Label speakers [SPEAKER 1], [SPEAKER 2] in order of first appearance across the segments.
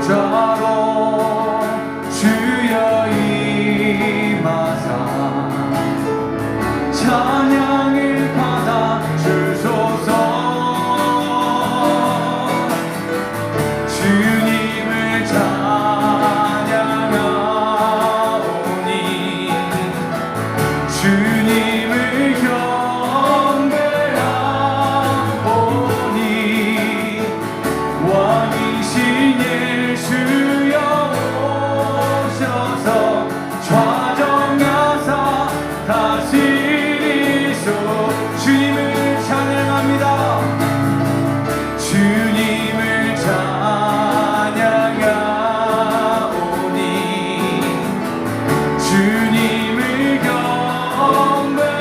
[SPEAKER 1] 보좌로 주여 임하사 찬양을 받아 주소서. 주님을 찬양하오니 주님을 경배하오니 왕이신 예수여 오셔서 좌정하사 다스리소. 주님을 찬양합니다. 주님을 찬양하오니 주님을 경배하오니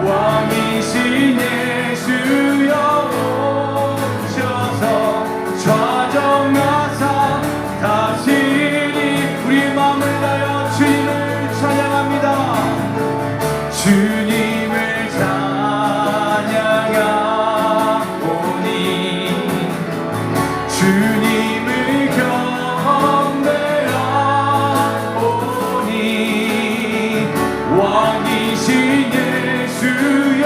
[SPEAKER 1] 왕이신 예수여 오셔서 좌정하사 다스리니. 우리의 마음을 다하여 주님을 찬양합니다. 주님을 찬양하오니 주님을 경배하오니 왕이신 예수여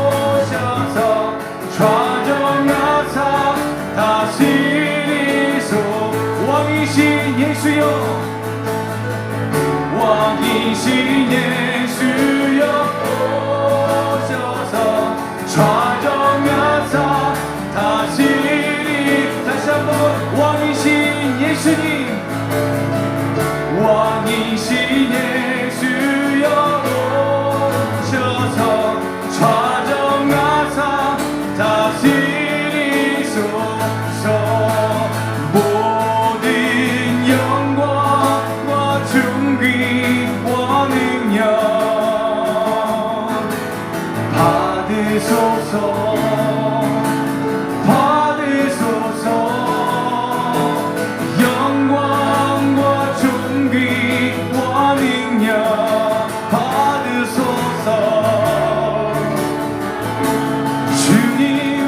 [SPEAKER 1] 오셔서 좌정하사 다스리소. 왕이신 예수여 왕이신 예수여 오셔서 좌정하사 다스리니. 다시 한번 왕이신 예수님 왕이신 예수여 오셔서 좌정하사 다스리소서. 모든 영광과 존귀와 능력 받으소서. 받으소서. 영광과 존귀와 능력 받으소서. 주님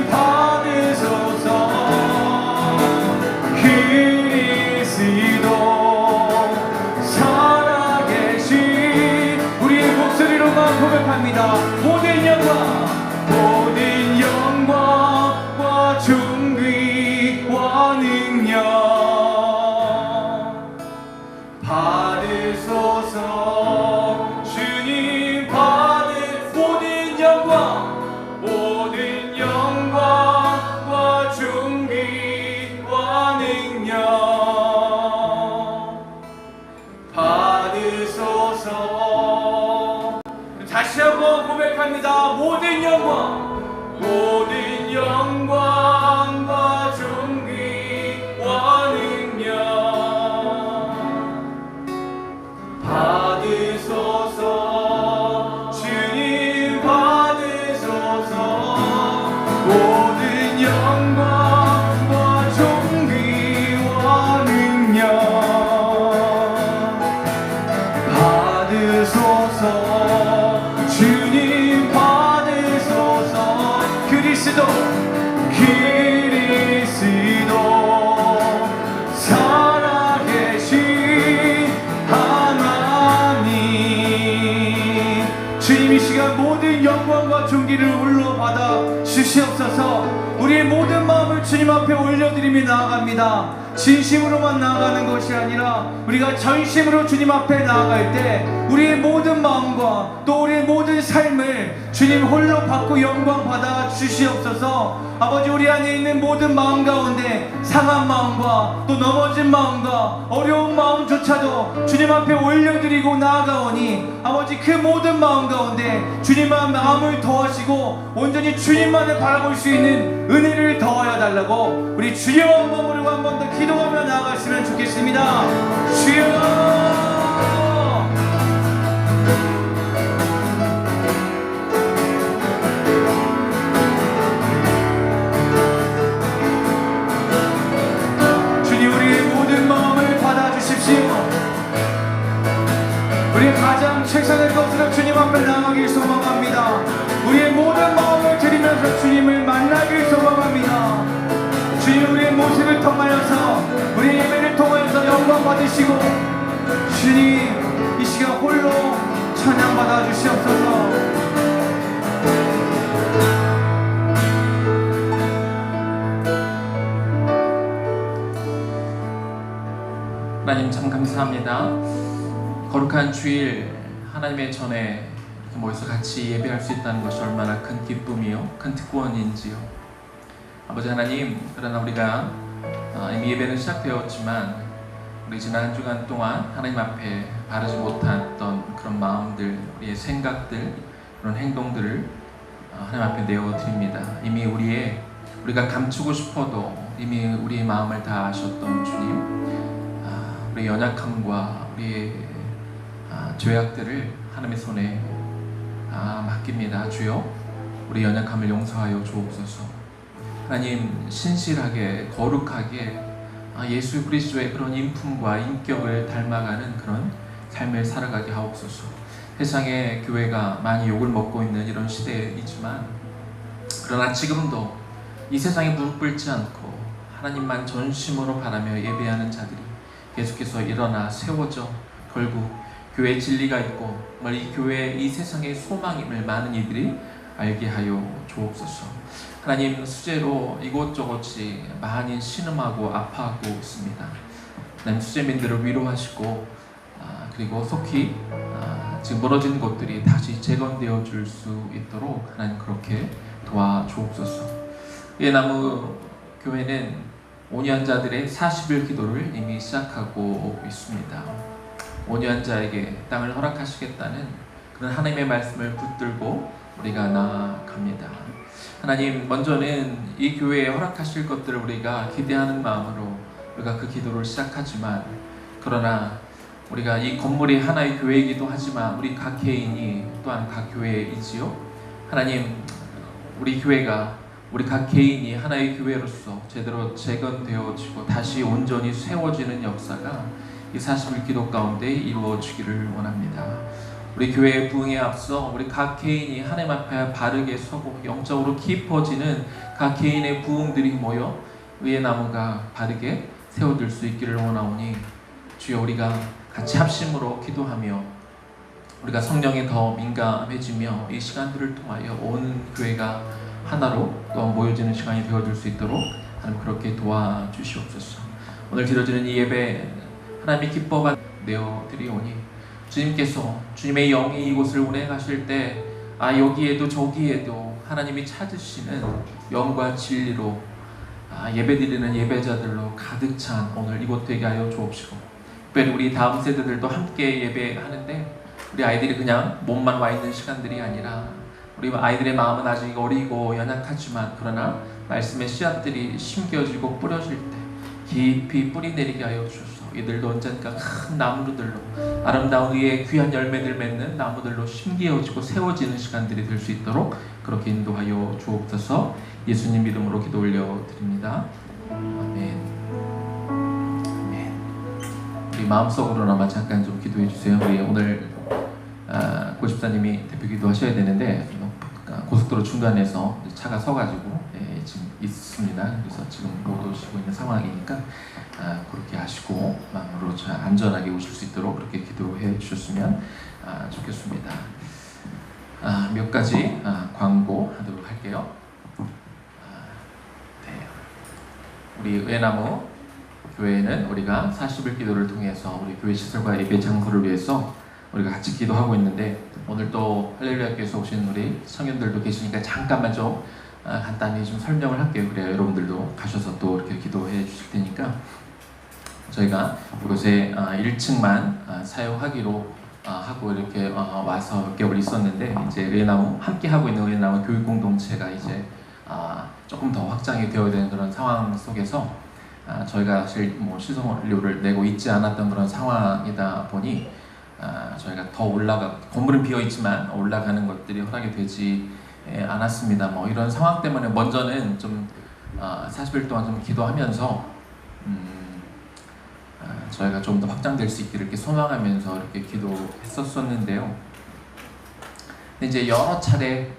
[SPEAKER 1] 받으소서. 그리스도 살아계신 우리의 목소리로만 고백합니다. 모든 영광과 존귀와 능력 받으소서. 주님 모든 영광과 존귀와 능력 받으소서. 다시 한번 고백합니다. 모든 영광과 존귀와 능력 받으소서. 주님 받으소서. 모든 영광과 존귀와 능력 받으소서. 주님 받으소서. 그리스도 살아계신 하나님. 주님 이 시간 모든 영광과 존귀를 홀로 받아 주시옵소서. 우리의 모든 마음을 주님 앞에 올려드리며 나아갑니다. 진심으로만 나아가는 것이 아니라 우리가 전심으로 주님 앞에 나아갈 때 우리의 모든 마음과 또 우리의 모든 삶을 주님 홀로 받고 영광 받아 주시옵소서. 아버지, 우리 안에 있는 모든 마음 가운데 상한 마음과 또 넘어진 마음과 어려운 마음조차도 주님 앞에 올려드리고 나아가오니 아버지, 그 모든 마음 가운데 주님만 마음을 더하시고 온전히 주님만을 바라볼 수 있는 은혜를 더하여 달라고 우리 주여 한번 부르고 한 번 더 기도하며 나아갔으면 좋겠습니다. 주여. 우리의 가장 최선의 것으로 주님 앞에 나아가길 소망합니다. 통하여서 주님을 만나길 소망합니다. 주님, 우리의 모습을 통하여서, 우리의 예배를 통하여서 영광 받으시고, 주님 이 시간 홀로 찬양받아 주시옵소서.
[SPEAKER 2] 하나님 참 감사합니다. 거룩한 주일 하나님의 전에 이렇게 모여서 같이 예배할 수 있다는 것이 얼마나 큰 기쁨이요, 큰 특권인지요. 아버지 하나님, 그러나 우리가 이미 예배는 시작되었지만 우리 지난 한 주간 동안 하나님 앞에 바르지 못했던 그런 마음들, 우리의 생각들, 그런 행동들을 하나님 앞에 내어드립니다. 이미 우리가 감추고 싶어도 이미 우리의 마음을 다 아셨던 주님, 우리의 연약함과 우리의 죄악들을 하나님의 손에 맡깁니다. 주여, 우리 연약함을 용서하여 주옵소서. 하나님, 신실하게 거룩하게 예수 그리스도의 그런 인품과 인격을 닮아가는 그런 삶을 살아가게 하옵소서. 세상에 교회가 많이 욕을 먹고 있는 이런 시대이지만, 그러나 지금도 이 세상에 무릎 꿇지 않고 하나님만 전심으로 바라며 예배하는 자들이 계속해서 일어나 세워져 결국 교회의 진리가 있고 정말 이 교회의 이 세상의 소망임을 많은 이들이 알게 하여 주옵소서. 하나님, 수재로 이곳저곳이 많이 신음하고 아파하고 있습니다. 하나님, 수재민들을 위로하시고 그리고 속히 지금 무너진 곳들이 다시 재건되어 줄 수 있도록 하나님 그렇게 도와주옵소서. 예나무 교회는 온유한자들의 40일 기도를 이미 시작하고 있습니다. 온유한자에게 땅을 허락하시겠다는 그런 하나님의 말씀을 붙들고 우리가 나아갑니다. 하나님, 먼저는 이 교회에 허락하실 것들을 우리가 기대하는 마음으로 우리가 그 기도를 시작하지만, 그러나 우리가 이 건물이 하나의 교회이기도 하지만 우리 각 개인이 또한 각 교회이지요. 하나님, 우리 교회가 우리 각 개인이 하나의 교회로서 제대로 재건되어지고 다시 온전히 세워지는 역사가 이 40일 기도 가운데 이루어지기를 원합니다. 우리 교회의 부흥에 앞서 우리 각 개인이 하나님 앞에 바르게 서고 영적으로 깊어지는 각 개인의 부흥들이 모여 의의 나무가 바르게 세워질 수 있기를 원하오니, 주여, 우리가 같이 합심으로 기도하며 우리가 성령에 더 민감해지며 이 시간들을 통하여 온 교회가 하나로 또 모여지는 시간이 되어줄 수 있도록 하나님 그렇게 도와주시옵소서. 오늘 드려지는 이 예배 하나님이 기뻐가 내어드리오니, 주님께서 주님의 영이 이곳을 운행하실 때 여기에도 저기에도 하나님이 찾으시는 영과 진리로 예배드리는 예배자들로 가득 찬 오늘 이곳 되게 하여 주옵시고, 특별히 우리 다음 세대들도 함께 예배하는데 우리 아이들이 그냥 몸만 와 있는 시간들이 아니라 우리 아이들의 마음은 아직 어리고 연약하지만, 그러나 말씀의 씨앗들이 심겨지고 뿌려질 때 깊이 뿌리 내리게 하여 주소서. 이들도 언젠가 큰 나무들로 아름다운 의의 귀한 열매들 맺는 나무들로 심겨지고 세워지는 시간들이 될 수 있도록 그렇게 인도하여 주옵소서. 예수님 이름으로 기도 올려드립니다. 아멘. 아멘. 우리 마음속으로나마 잠깐 좀 기도해 주세요. 우리 오늘 고집사님이 대표 기도하셔야 되는데 고속도로 중간에서 차가 서가지고 지금 있습니다. 그래서 지금 못 오시고 있는 상황이니까 그렇게 하시고 마음으로 안전하게 오실 수 있도록 그렇게 기도해 주셨으면 좋겠습니다. 몇 가지 광고하도록 할게요. 네. 우리 의나무 교회는 우리가 40일 기도를 통해서 우리 교회 시설과 예배 장소를 위해서 우리가 같이 기도하고 있는데, 오늘 또 할렐루야 교회에서 오신 우리 성현들도 계시니까 잠깐만 좀 간단히 좀 설명을 할게요. 그래야 여러분들도 가셔서 또 이렇게 기도해 주실 테니까, 저희가 이곳에 1층만 사용하기로 하고 이렇게 와서 몇 개월 있었는데, 이제 의나무 함께 하고 있는 의나무 교육 공동체가 이제 조금 더 확장이 되어야 되는 그런 상황 속에서 저희가 사실 뭐 시설료를 내고 있지 않았던 그런 상황이다 보니 저희가 더 건물은 비어 있지만 올라가는 것들이 허락이 되지 않았습니다. 뭐 이런 상황 때문에 먼저는 좀 40일 동안 좀 기도하면서 저희가 좀 더 확장될 수 있기를 이렇게 소망하면서 이렇게 기도했었는데요. 근데 이제 여러 차례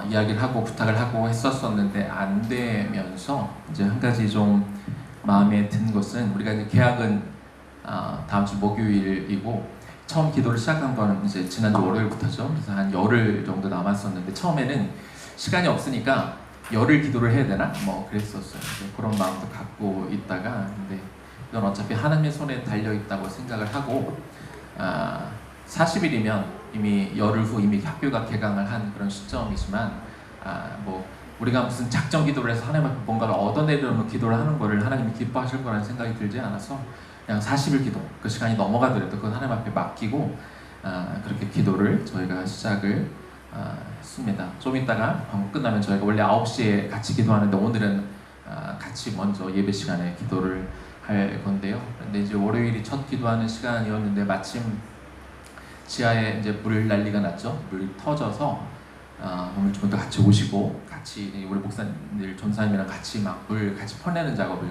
[SPEAKER 2] 이야기를 하고 부탁을 하고 했었었는데 안 되면서 이제 한 가지 좀 마음에 든 것은 우리가 이제 계약은 다음 주 목요일이고 처음 기도를 시작한 거는 이제 지난주 월요일부터죠. 그래서 한 열흘 정도 남았었는데 처음에는 시간이 없으니까 열흘 기도를 해야 되나? 뭐 그랬었어요. 그런 마음도 갖고 있다가 근데 이건 어차피 하나님의 손에 달려 있다고 생각을 하고 40일이면 이미 열흘 후 이미 학교가 개강을 한 그런 시점이지만 뭐 우리가 무슨 작정 기도를 해서 하나님 앞에 뭔가를 얻어내려는 기도를 하는 거를 하나님이 기뻐하실 거라는 생각이 들지 않아서 그냥 40일 기도 그 시간이 넘어가더라도 그건 하나님 앞에 맡기고 그렇게 기도를 저희가 시작을 했습니다. 좀 이따가 방금 끝나면 저희가 원래 9시에 같이 기도하는데 오늘은 같이 먼저 예배 시간에 기도를 할 건데요. 근데 이제 월요일이 첫 기도하는 시간이었는데 마침 지하에 이제 물 난리가 났죠. 물이 터져서 오늘 분도 같이 오시고 같이 우리 목사님들 전사님이랑 같이 막 물 같이 퍼내는 작업을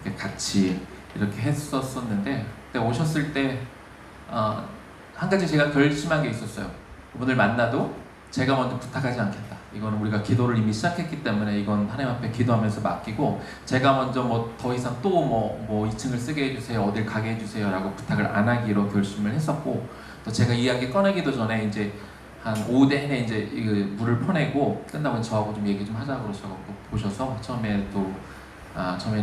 [SPEAKER 2] 이렇게 같이 이렇게 했었었는데 그때 오셨을 때 한 가지 제가 결심한 게 있었어요. 그분을 만나도 제가 먼저 부탁하지 않겠다. 이거는 우리가 기도를 이미 시작했기 때문에 이건 하나님 앞에 기도하면서 맡기고 제가 먼저 뭐 더 이상 또 뭐 2층을 쓰게 해주세요, 어딜 가게 해주세요라고 부탁을 안 하기로 결심을 했었고 또 제가 이야기 꺼내기도 전에 이제 한 오후 내내 이제 물을 퍼내고 끝나고 저하고 좀 얘기 좀 하자고 그러셔서 보셔서 처음에는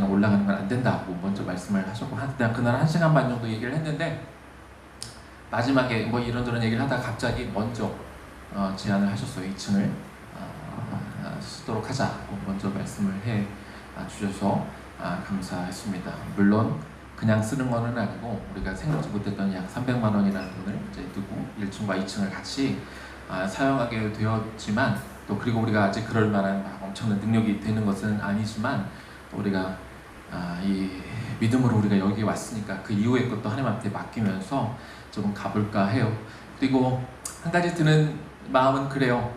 [SPEAKER 2] 올라가는 건 안 된다고 먼저 말씀을 하셨고 그날 1시간 반 정도 얘기를 했는데 마지막에 뭐 이런저런 얘기를 하다가 갑자기 먼저 제안을 하셨어요. 2층을 쓰도록 하자고 먼저 말씀을 해 주셔서 감사했습니다. 물론 그냥 쓰는 거는 아니고 우리가 생각지 못했던 약 300만 원이라는 돈을 이제 두고 1층과 2층을 같이 사용하게 되었지만 또 그리고 우리가 아직 그럴 만한 엄청난 능력이 되는 것은 아니지만 또 우리가 이 믿음으로 우리가 여기 왔으니까 그 이후의 것도 하나님한테 맡기면서 조금 가볼까 해요. 그리고 한 가지 드는 마음은 그래요.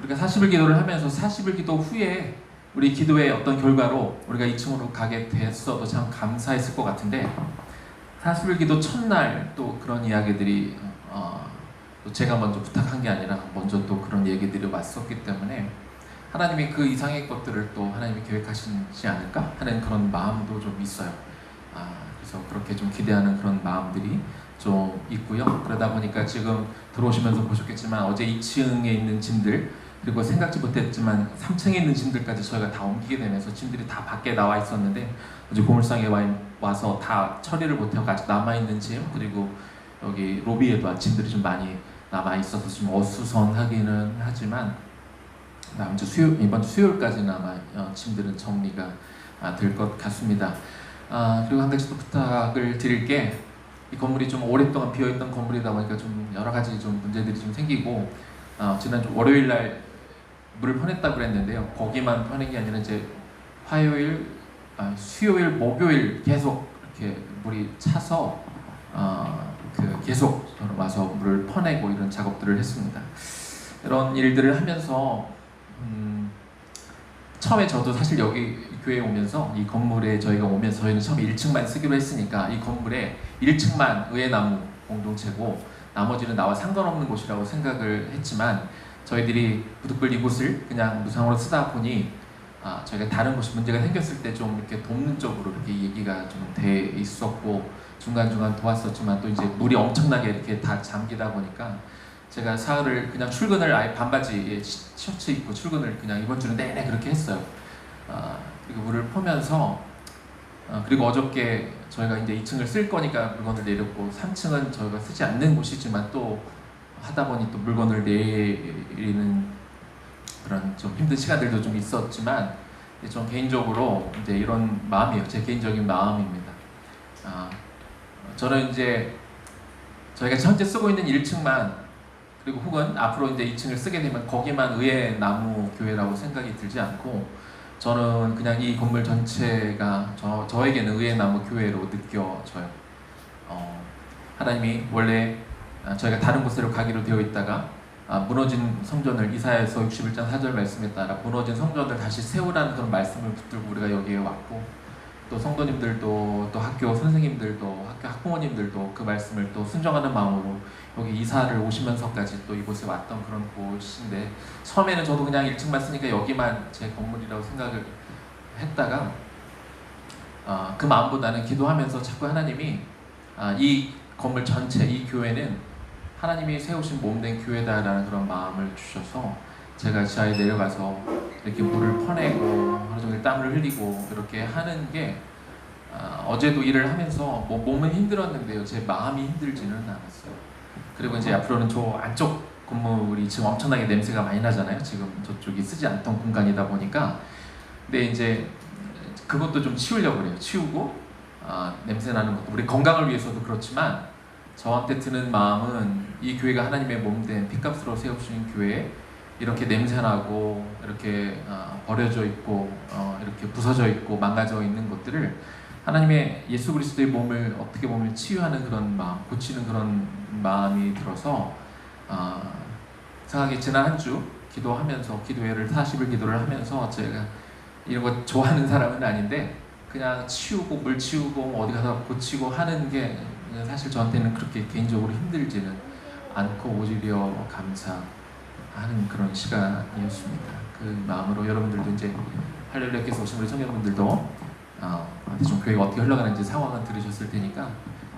[SPEAKER 2] 우리가 40일 기도를 하면서 40일 기도 후에 우리 기도의 어떤 결과로 우리가 2층으로 가게 됐어도 참 감사했을 것 같은데 40일 기도 첫날 또 그런 이야기들이 또 제가 먼저 부탁한 게 아니라 먼저 또 그런 얘기들이 왔었기 때문에 하나님이 그 이상의 것들을 또 하나님이 계획하시지 않을까 하는 그런 마음도 좀 있어요. 그래서 그렇게 좀 기대하는 그런 마음들이 좀 있고요. 그러다 보니까 지금 들어오시면서 보셨겠지만 어제 2층에 있는 짐들 그리고 생각지 못했지만 3층에 있는 짐들까지 저희가 다 옮기게 되면서 짐들이 다 밖에 나와 있었는데 어제 고물상에 와서 다 처리를 못하고 아직 남아있는 짐 그리고 여기 로비에도 짐들이 좀 많이 남아있어서 좀 어수선하기는 하지만 이번 주 수요일까지는 아마 짐들은 정리가 될 것 같습니다. 그리고 한 가지 또 부탁을 드릴 게 이 건물이 좀 오랫동안 비어있던 건물이다 보니까 좀 여러 가지 좀 문제들이 좀 생기고 지난주 월요일 날 물을 퍼냈다고 그랬는데요. 거기만 퍼낸 게 아니라 이제 화요일, 수요일, 목요일 계속 이렇게 물이 차서 계속 와서 물을 퍼내고 이런 작업들을 했습니다. 이런 일들을 하면서 처음에 저도 사실 여기 교회에 오면서 이 건물에 저희가 오면서 저희는 처음에 1층만 쓰기로 했으니까 이 건물에 1층만 의회나무 공동체고 나머지는 나와 상관없는 곳이라고 생각을 했지만 저희들이 부득불 이곳을 그냥 무상으로 쓰다 보니 저희가 다른 곳이 문제가 생겼을 때 좀 이렇게 돕는 쪽으로 이렇게 얘기가 좀 돼 있었고 중간중간 도왔었지만 또 이제 물이 엄청나게 이렇게 다 잠기다 보니까 제가 사흘을 그냥 출근을 아예 반바지에 셔츠 입고 출근을 그냥 이번 주는 내내 그렇게 했어요. 그리고 물을 퍼면서 그리고 어저께 저희가 이제 2층을 쓸 거니까 물건을 내렸고 3층은 저희가 쓰지 않는 곳이지만 또 하다 보니 또 물건을 내리는 그런 좀 힘든 시간들도 좀 있었지만 좀 개인적으로 이제 이런 마음이에요. 제 개인적인 마음입니다. 저는 이제 저희가 현재 쓰고 있는 1층만 그리고 혹은 앞으로 이제 2층을 쓰게 되면 거기만 의회 나무 교회라고 생각이 들지 않고 저는 그냥 이 건물 전체가 저에게는 의회 나무 교회로 느껴져요. 하나님이 원래 저희가 다른 곳으로 가기로 되어 있다가 무너진 성전을 이사야서 61장 4절 말씀에 따라 무너진 성전을 다시 세우라는 그런 말씀을 붙들고 우리가 여기에 왔고 또 성도님들도 또 학교 선생님들도 학교 학부모님들도 그 말씀을 또 순종하는 마음으로 여기 이사를 오시면서까지 또 이곳에 왔던 그런 곳인데, 처음에는 저도 그냥 1층만 쓰니까 여기만 제 건물이라고 생각을 했다가 그 마음보다는 기도하면서 자꾸 하나님이 이 건물 전체, 이 교회는 하나님이 세우신 몸된 교회다라는 그런 마음을 주셔서 제가 지하에 내려가서 이렇게 물을 퍼내고 하루 종일 땀을 흘리고 이렇게 하는 게 어제도 일을 하면서 뭐 몸은 힘들었는데요, 제 마음이 힘들지는 않았어요. 그리고 이제 앞으로는 저 안쪽 건물이 지금 엄청나게 냄새가 많이 나잖아요. 지금 저쪽이 쓰지 않던 공간이다 보니까. 근데 이제 그것도 좀 치우려고 그래요. 치우고 냄새 나는 것도 우리 건강을 위해서도 그렇지만, 저한테 드는 마음은 이 교회가 하나님의 몸된 핏값으로 세우신 교회에 이렇게 냄새나고 이렇게 버려져 있고 이렇게 부서져 있고 망가져 있는 것들을 하나님의 예수 그리스도의 몸을 어떻게 보면 치유하는 그런 마음, 고치는 그런 마음이 들어서 이상하게 지난 한 주 기도하면서, 기도회를 40일 기도를 하면서, 제가 이런 거 좋아하는 사람은 아닌데 그냥 치우고 물 치우고 어디 가서 고치고 하는 게 사실 저한테는 그렇게 개인적으로 힘들지는 않고 오히려 감사하는 그런 시간이었습니다. 그 마음으로 여러분들도 이제 할렐루야께서 오신 우리 청년분들도 좀 교회가 어떻게 흘러가는지 상황은 들으셨을 테니까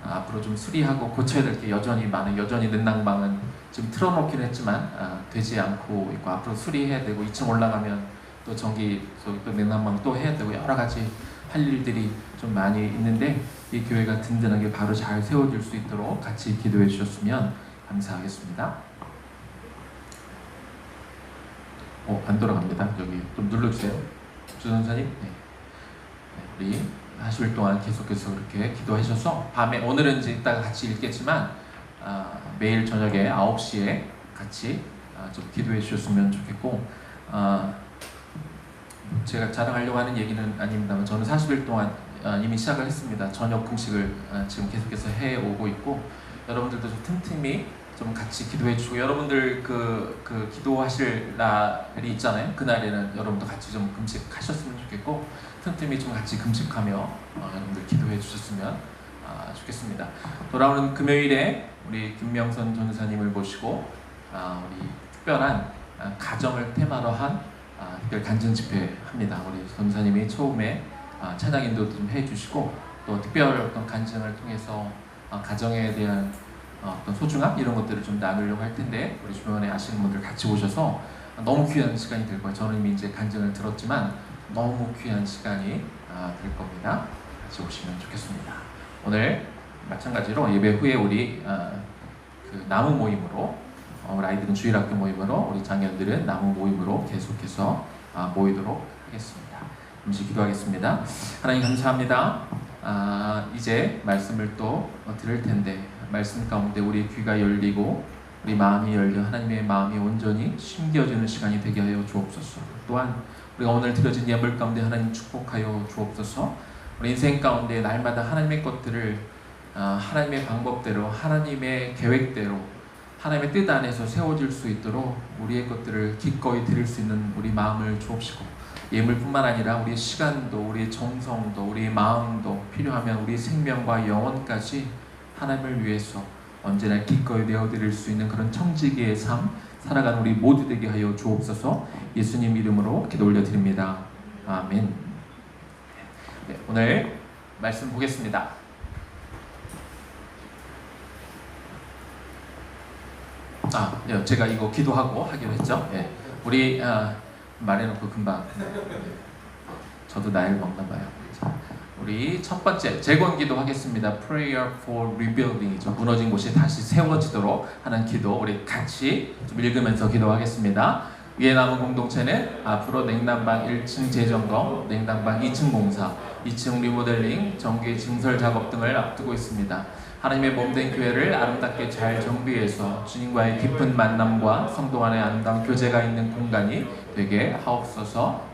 [SPEAKER 2] 앞으로 좀 수리하고 고쳐야 될 게 여전히 많은, 여전히 냉난방은 지금 틀어놓기는 했지만 되지 않고 있고, 앞으로 수리해야 되고 2층 올라가면 또 전기 또 냉난방 또 해야 되고 여러 가지 할 일들이 좀 많이 있는데, 이 교회가 든든하게 바로 잘 세워질 수 있도록 같이 기도해 주셨으면 감사하겠습니다. 안 돌아갑니다. 여기 좀 눌러주세요. 주선사님. 네. 우리 40일 동안 계속해서 그렇게 기도하셔서 밤에, 오늘은 이제 이따가 같이 읽겠지만 매일 저녁에 9시에 같이 좀 기도해 주셨으면 좋겠고, 제가 자랑하려고 하는 얘기는 아닙니다만 저는 40일 동안 이미 시작을 했습니다. 저녁 금식을 지금 계속해서 해오고 있고, 여러분들도 좀 틈틈이 좀 같이 기도해 주고, 여러분들 그 기도하실 날이 있잖아요. 그날에는 여러분도 같이 좀 금식하셨으면 좋겠고, 틈틈이 좀 같이 금식하며 여러분들 기도해 주셨으면 좋겠습니다. 돌아오는 금요일에 우리 김명선 전사님을 모시고 우리 특별한 가정을 테마로 한 특별 간증 집회 합니다. 우리 전사님이 처음에 찬양 인도도 좀 해주시고, 또 특별 어떤 간증을 통해서 가정에 대한 어떤 소중함 이런 것들을 좀 나누려고 할 텐데, 우리 주변에 아시는 분들 같이 오셔서 너무 귀한 시간이 될 거예요. 저는 이미 이제 간증을 들었지만 너무 귀한 시간이 될 겁니다. 같이 오시면 좋겠습니다. 오늘 마찬가지로 예배 후에 우리 그 나무 모임으로, 우리 아이들은 주일학교 모임으로, 우리 장년들은 나무 모임으로 계속해서 모이도록 하겠습니다. 잠시 기도하겠습니다. 하나님 감사합니다. 이제 말씀을 또 들을 텐데, 말씀 가운데 우리 귀가 열리고 우리 마음이 열려 하나님의 마음이 온전히 심겨지는 시간이 되게 하여 주옵소서. 또한 우리가 오늘 드려진 예물 가운데 하나님 축복하여 주옵소서. 우리 인생 가운데 날마다 하나님의 것들을 하나님의 방법대로, 하나님의 계획대로, 하나님의 뜻 안에서 세워질 수 있도록 우리의 것들을 기꺼이 드릴 수 있는 우리 마음을 주옵시고, 예물뿐만 아니라 우리의 시간도, 우리의 정성도, 우리의 마음도 필요하면 우리의 생명과 영혼까지 하나님을 위해서 언제나 기꺼이 내어드릴 수 있는 그런 청지기의 삶 살아가는 우리 모두 되게 하여 주옵소서. 예수님 이름으로 기도 올려드립니다. 아멘. 네, 오늘 말씀 보겠습니다. 네, 제가 이거 기도하고 하기로 했죠. 네, 우리 말해놓고 금방 저도 나이를 먹나 봐요. 자, 우리 첫 번째 재건기도 하겠습니다. Prayer for Rebuilding이죠. 무너진 곳이 다시 세워지도록 하는 기도, 우리 같이 좀 읽으면서 기도하겠습니다. 위에 남은 공동체는 앞으로 냉난방 1층 재점검, 냉난방 2층 공사, 2층 리모델링, 전기 증설 작업 등을 앞두고 있습니다. 하나님의 몸된 교회를 아름답게 잘 정비해서 주님과의 깊은 만남과 성도 간의 아름다운 교제가 있는 공간이 되게 하옵소서.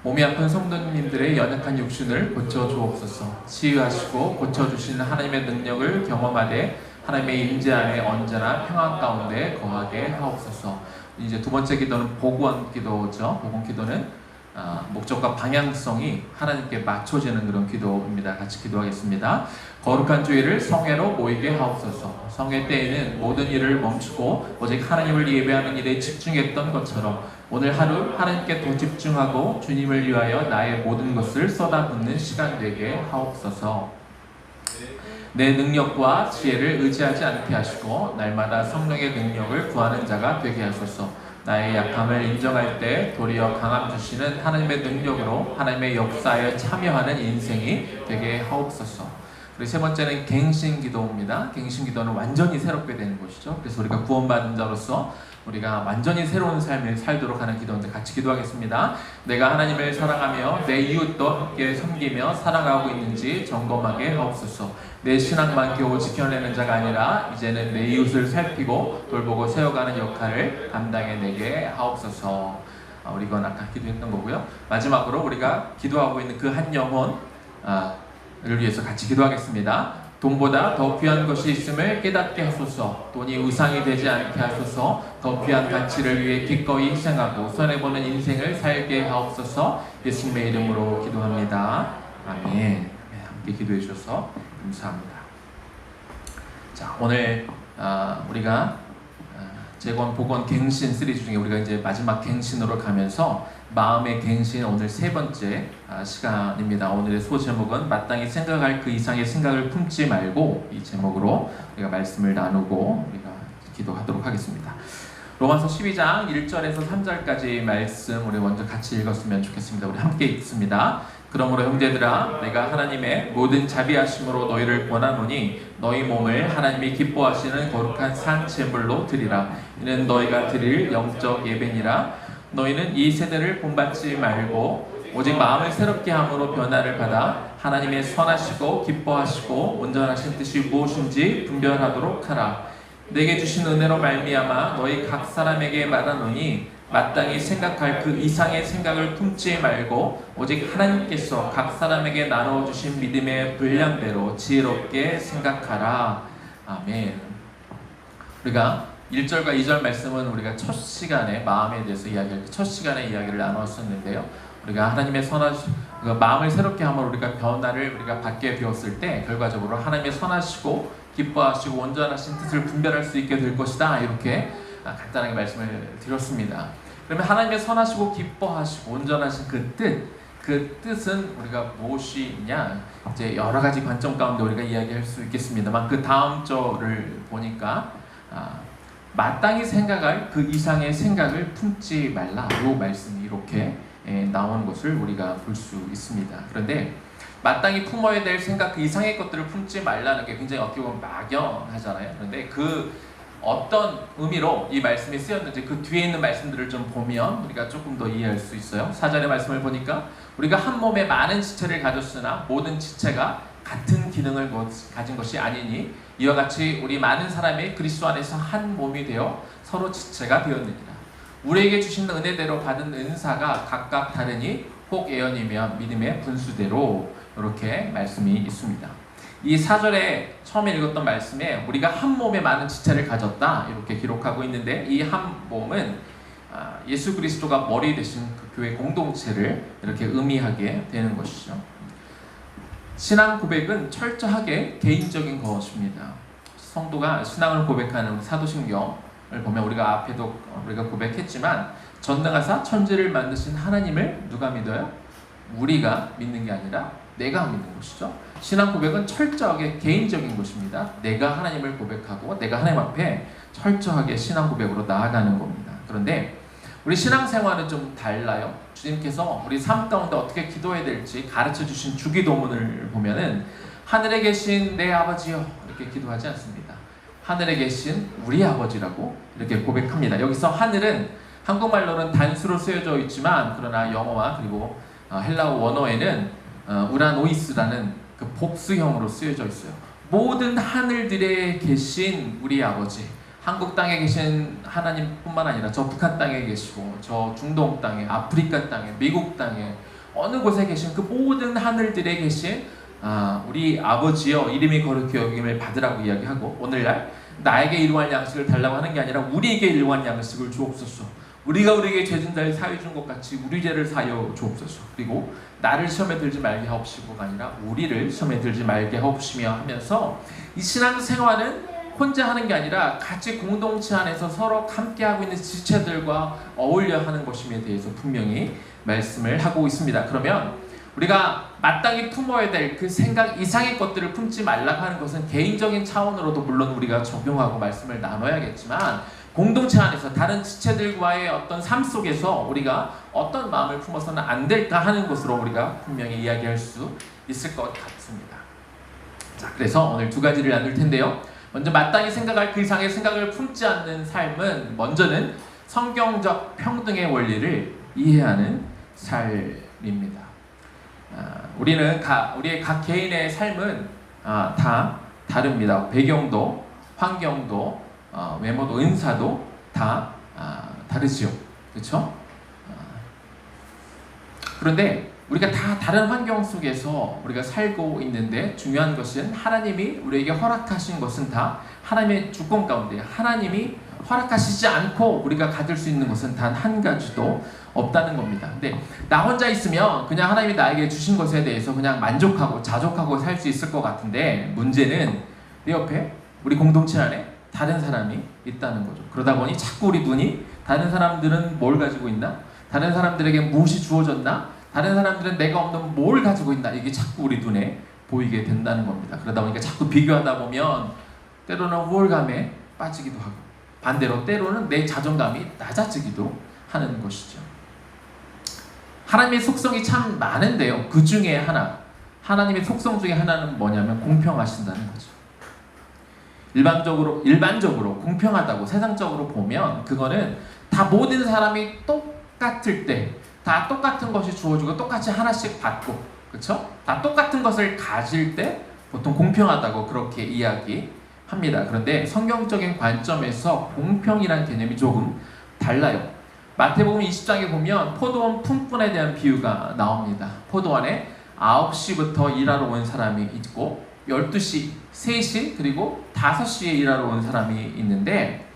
[SPEAKER 2] 몸이 아픈 성도님들의 연약한 육신을 고쳐주옵소서. 치유하시고 고쳐주시는 하나님의 능력을 경험하되 하나님의 임재 안에 언제나 평안 가운데 거하게 하옵소서. 이제 두 번째 기도는 복원 기도죠. 복원 기도는 목적과 방향성이 하나님께 맞춰지는 그런 기도입니다. 같이 기도하겠습니다. 거룩한 주일을 성회로 모이게 하옵소서. 성회 때에는 모든 일을 멈추고 오직 하나님을 예배하는 일에 집중했던 것처럼 오늘 하루 하나님께 더 집중하고 주님을 위하여 나의 모든 것을 쏟아붓는 시간 되게 하옵소서. 내 능력과 지혜를 의지하지 않게 하시고 날마다 성령의 능력을 구하는 자가 되게 하소서. 나의 약함을 인정할 때 도리어 강함 주시는 하나님의 능력으로 하나님의 역사에 참여하는 인생이 되게 하옵소서. 그리고 세 번째는 갱신 기도입니다. 갱신 기도는 완전히 새롭게 되는 것이죠. 그래서 우리가 구원받은 자로서 우리가 완전히 새로운 삶을 살도록 하는 기도인데 같이 기도하겠습니다. 내가 하나님을 사랑하며 내 이웃도 함께 섬기며 사랑하고 있는지 점검하게 하옵소서. 내 신앙만 겨우 지켜내는 자가 아니라 이제는 내 이웃을 살피고 돌보고 세워가는 역할을 감당해내게 하옵소서. 우리 이건 아까 기도했던 거고요. 마지막으로 우리가 기도하고 있는 그 한 영혼을 위해서 같이 기도하겠습니다. 돈보다 더 귀한 것이 있음을 깨닫게 하소서. 돈이 우상이 되지 않게 하소서. 더 귀한 가치를 위해 기꺼이 희생하고 손해보는 인생을 살게 하옵소서. 예수님의 이름으로 기도합니다. 아멘. 함께 기도해 주셔서 감사합니다. 자, 오늘 우리가 재건, 복원, 갱신 시리즈 중에 우리가 이제 마지막 갱신으로 가면서 마음의 갱신 오늘 세 번째 시간입니다. 오늘의 소제목은 마땅히 생각할 그 이상의 생각을 품지 말고, 이 제목으로 우리가 말씀을 나누고 우리가 기도하도록 하겠습니다. 로마서 12장 1절에서 3절까지 말씀 우리 먼저 같이 읽었으면 좋겠습니다. 우리 함께 읽습니다. 그러므로 형제들아, 내가 하나님의 모든 자비하심으로 너희를 권하노니 너희 몸을 하나님이 기뻐하시는 거룩한 산 제물로 드리라. 이는 너희가 드릴 영적 예배니라. 너희는 이 세대를 본받지 말고 오직 마음을 새롭게 함으로 변화를 받아 하나님의 선하시고 기뻐하시고 온전하신 뜻이 무엇인지 분별하도록 하라. 내게 주신 은혜로 말미암아 너희 각 사람에게 말하노니 마땅히 생각할 그 이상의 생각을 품지 말고 오직 하나님께서 각 사람에게 나누어 주신 믿음의 분량대로 지혜롭게 생각하라. 아멘. 우리가 1절과 2절 말씀은 우리가 첫 시간에 마음에 대해서 이야기할 때 첫 시간에 이야기를 나눴었는데요. 우리가 하나님의 그 마음을 새롭게 함으로 우리가 변화를 우리가 받게 되었을 때 결과적으로 하나님의 선하시고 기뻐하시고 온전하신 뜻을 분별할 수 있게 될 것이다. 이렇게 간단하게 말씀을 드렸습니다. 그러면 하나님의 선하시고 기뻐하시고 온전하신 그 뜻은 우리가 무엇이냐? 이제 여러 가지 관점 가운데 우리가 이야기할 수 있겠습니다만 그 다음 절을 보니까 마땅히 생각할 그 이상의 생각을 품지 말라. 이 말씀이 이렇게 나오는 것을 우리가 볼 수 있습니다. 그런데 마땅히 품어야 될 생각 그 이상의 것들을 품지 말라는 게 굉장히 어떻게 보면 막연하잖아요. 그런데 그 어떤 의미로 이 말씀이 쓰였는지 그 뒤에 있는 말씀들을 좀 보면 우리가 조금 더 이해할 수 있어요. 4절의 말씀을 보니까 우리가 한 몸에 많은 지체를 가졌으나 모든 지체가 같은 기능을 가진 것이 아니니 이와 같이 우리 많은 사람이 그리스도 안에서 한 몸이 되어 서로 지체가 되었느니라. 우리에게 주신 은혜대로 받은 은사가 각각 다르니 혹 예언이면 믿음의 분수대로, 이렇게 말씀이 있습니다. 이 4절에 처음에 읽었던 말씀에 우리가 한 몸에 많은 지체를 가졌다 이렇게 기록하고 있는데, 이 한 몸은 예수 그리스도가 머리 되신 그 교회 공동체를 이렇게 의미하게 되는 것이죠. 신앙 고백은 철저하게 개인적인 것입니다. 성도가 신앙을 고백하는 사도신경을 보면 우리가 앞에도 우리가 고백했지만 전능하사 천지를 만드신 하나님을 누가 믿어요? 우리가 믿는 게 아니라 내가 믿는 것이죠. 신앙 고백은 철저하게 개인적인 것입니다. 내가 하나님을 고백하고 내가 하나님 앞에 철저하게 신앙 고백으로 나아가는 겁니다. 그런데 우리 신앙생활은 좀 달라요. 주님께서 우리 삶 가운데 어떻게 기도해야 될지 가르쳐 주신 주기도문을 보면은 하늘에 계신 내 아버지여 이렇게 기도하지 않습니다. 하늘에 계신 우리 아버지라고 이렇게 고백합니다. 여기서 하늘은 한국말로는 단수로 쓰여져 있지만 그러나 영어와 그리고 헬라어 원어에는 우라노이스라는 그 복수형으로 쓰여져 있어요. 모든 하늘들에 계신 우리 아버지, 한국 땅에 계신 하나님뿐만 아니라 저 북한 땅에 계시고 저 중동 땅에, 아프리카 땅에, 미국 땅에 어느 곳에 계신 그 모든 하늘들에 계신 우리 아버지여 이름이 거룩히 여김을 받으라고 이야기하고, 오늘날 나에게 일용할 양식을 달라고 하는 게 아니라 우리에게 일용할 양식을 주옵소서. 우리가 우리에게 죄진 자를 사하여 준 것 같이 우리 죄를 사하여 주옵소서. 그리고 나를 시험에 들지 말게 하옵시고가 아니라 우리를 시험에 들지 말게 하옵시며 하면서 이 신앙생활은 혼자 하는 게 아니라 같이 공동체 안에서 서로 함께하고 있는 지체들과 어울려 하는 것임에 대해서 분명히 말씀을 하고 있습니다. 그러면 우리가 마땅히 품어야 될 그 생각 이상의 것들을 품지 말라고 하는 것은 개인적인 차원으로도 물론 우리가 적용하고 말씀을 나눠야겠지만 공동체 안에서 다른 지체들과의 어떤 삶 속에서 우리가 어떤 마음을 품어서는 안 될까 하는 것으로 우리가 분명히 이야기할 수 있을 것 같습니다. 자, 그래서 오늘 두 가지를 나눌 텐데요. 먼저 마땅히 생각할 그 이상의 생각을 품지 않는 삶은 먼저는 성경적 평등의 원리를 이해하는 삶입니다. 우리는 우리의 각 개인의 삶은 다 다릅니다. 배경도, 환경도, 외모도, 은사도 다 다르지요. 그렇죠? 그런데 우리가 다 다른 환경 속에서 우리가 살고 있는데 중요한 것은 하나님이 우리에게 허락하신 것은 다 하나님의 주권 가운데 하나님이 허락하시지 않고 우리가 가질 수 있는 것은 단 한 가지도 없다는 겁니다. 근데 나 혼자 있으면 그냥 하나님이 나에게 주신 것에 대해서 그냥 만족하고 자족하고 살 수 있을 것 같은데 문제는 내 옆에 우리 공동체 안에 다른 사람이 있다는 거죠. 그러다 보니 자꾸 우리 눈이 다른 사람들은 뭘 가지고 있나? 다른 사람들에게 무엇이 주어졌나? 다른 사람들은 내가 없는 뭘 가지고 있나? 이게 자꾸 우리 눈에 보이게 된다는 겁니다. 그러다 보니까 자꾸 비교하다 보면 때로는 우월감에 빠지기도 하고 반대로 때로는 내 자존감이 낮아지기도 하는 것이죠. 하나님의 속성이 참 많은데요. 그 중에 하나, 하나님의 속성 중에 하나는 뭐냐면 공평하신다는 거죠. 일반적으로 공평하다고 세상적으로 보면 그거는 다 모든 사람이 똑같을 때 다 똑같은 것이 주어지고 똑같이 하나씩 받고 그렇죠? 다 똑같은 것을 가질 때 보통 공평하다고 그렇게 이야기합니다. 그런데 성경적인 관점에서 공평이라는 개념이 조금 달라요. 마태복음 20장에 보면 포도원 품꾼에 대한 비유가 나옵니다. 포도원에 9시부터 일하러 온 사람이 있고 12시, 3시 그리고 5시에 일하러 온 사람이 있는데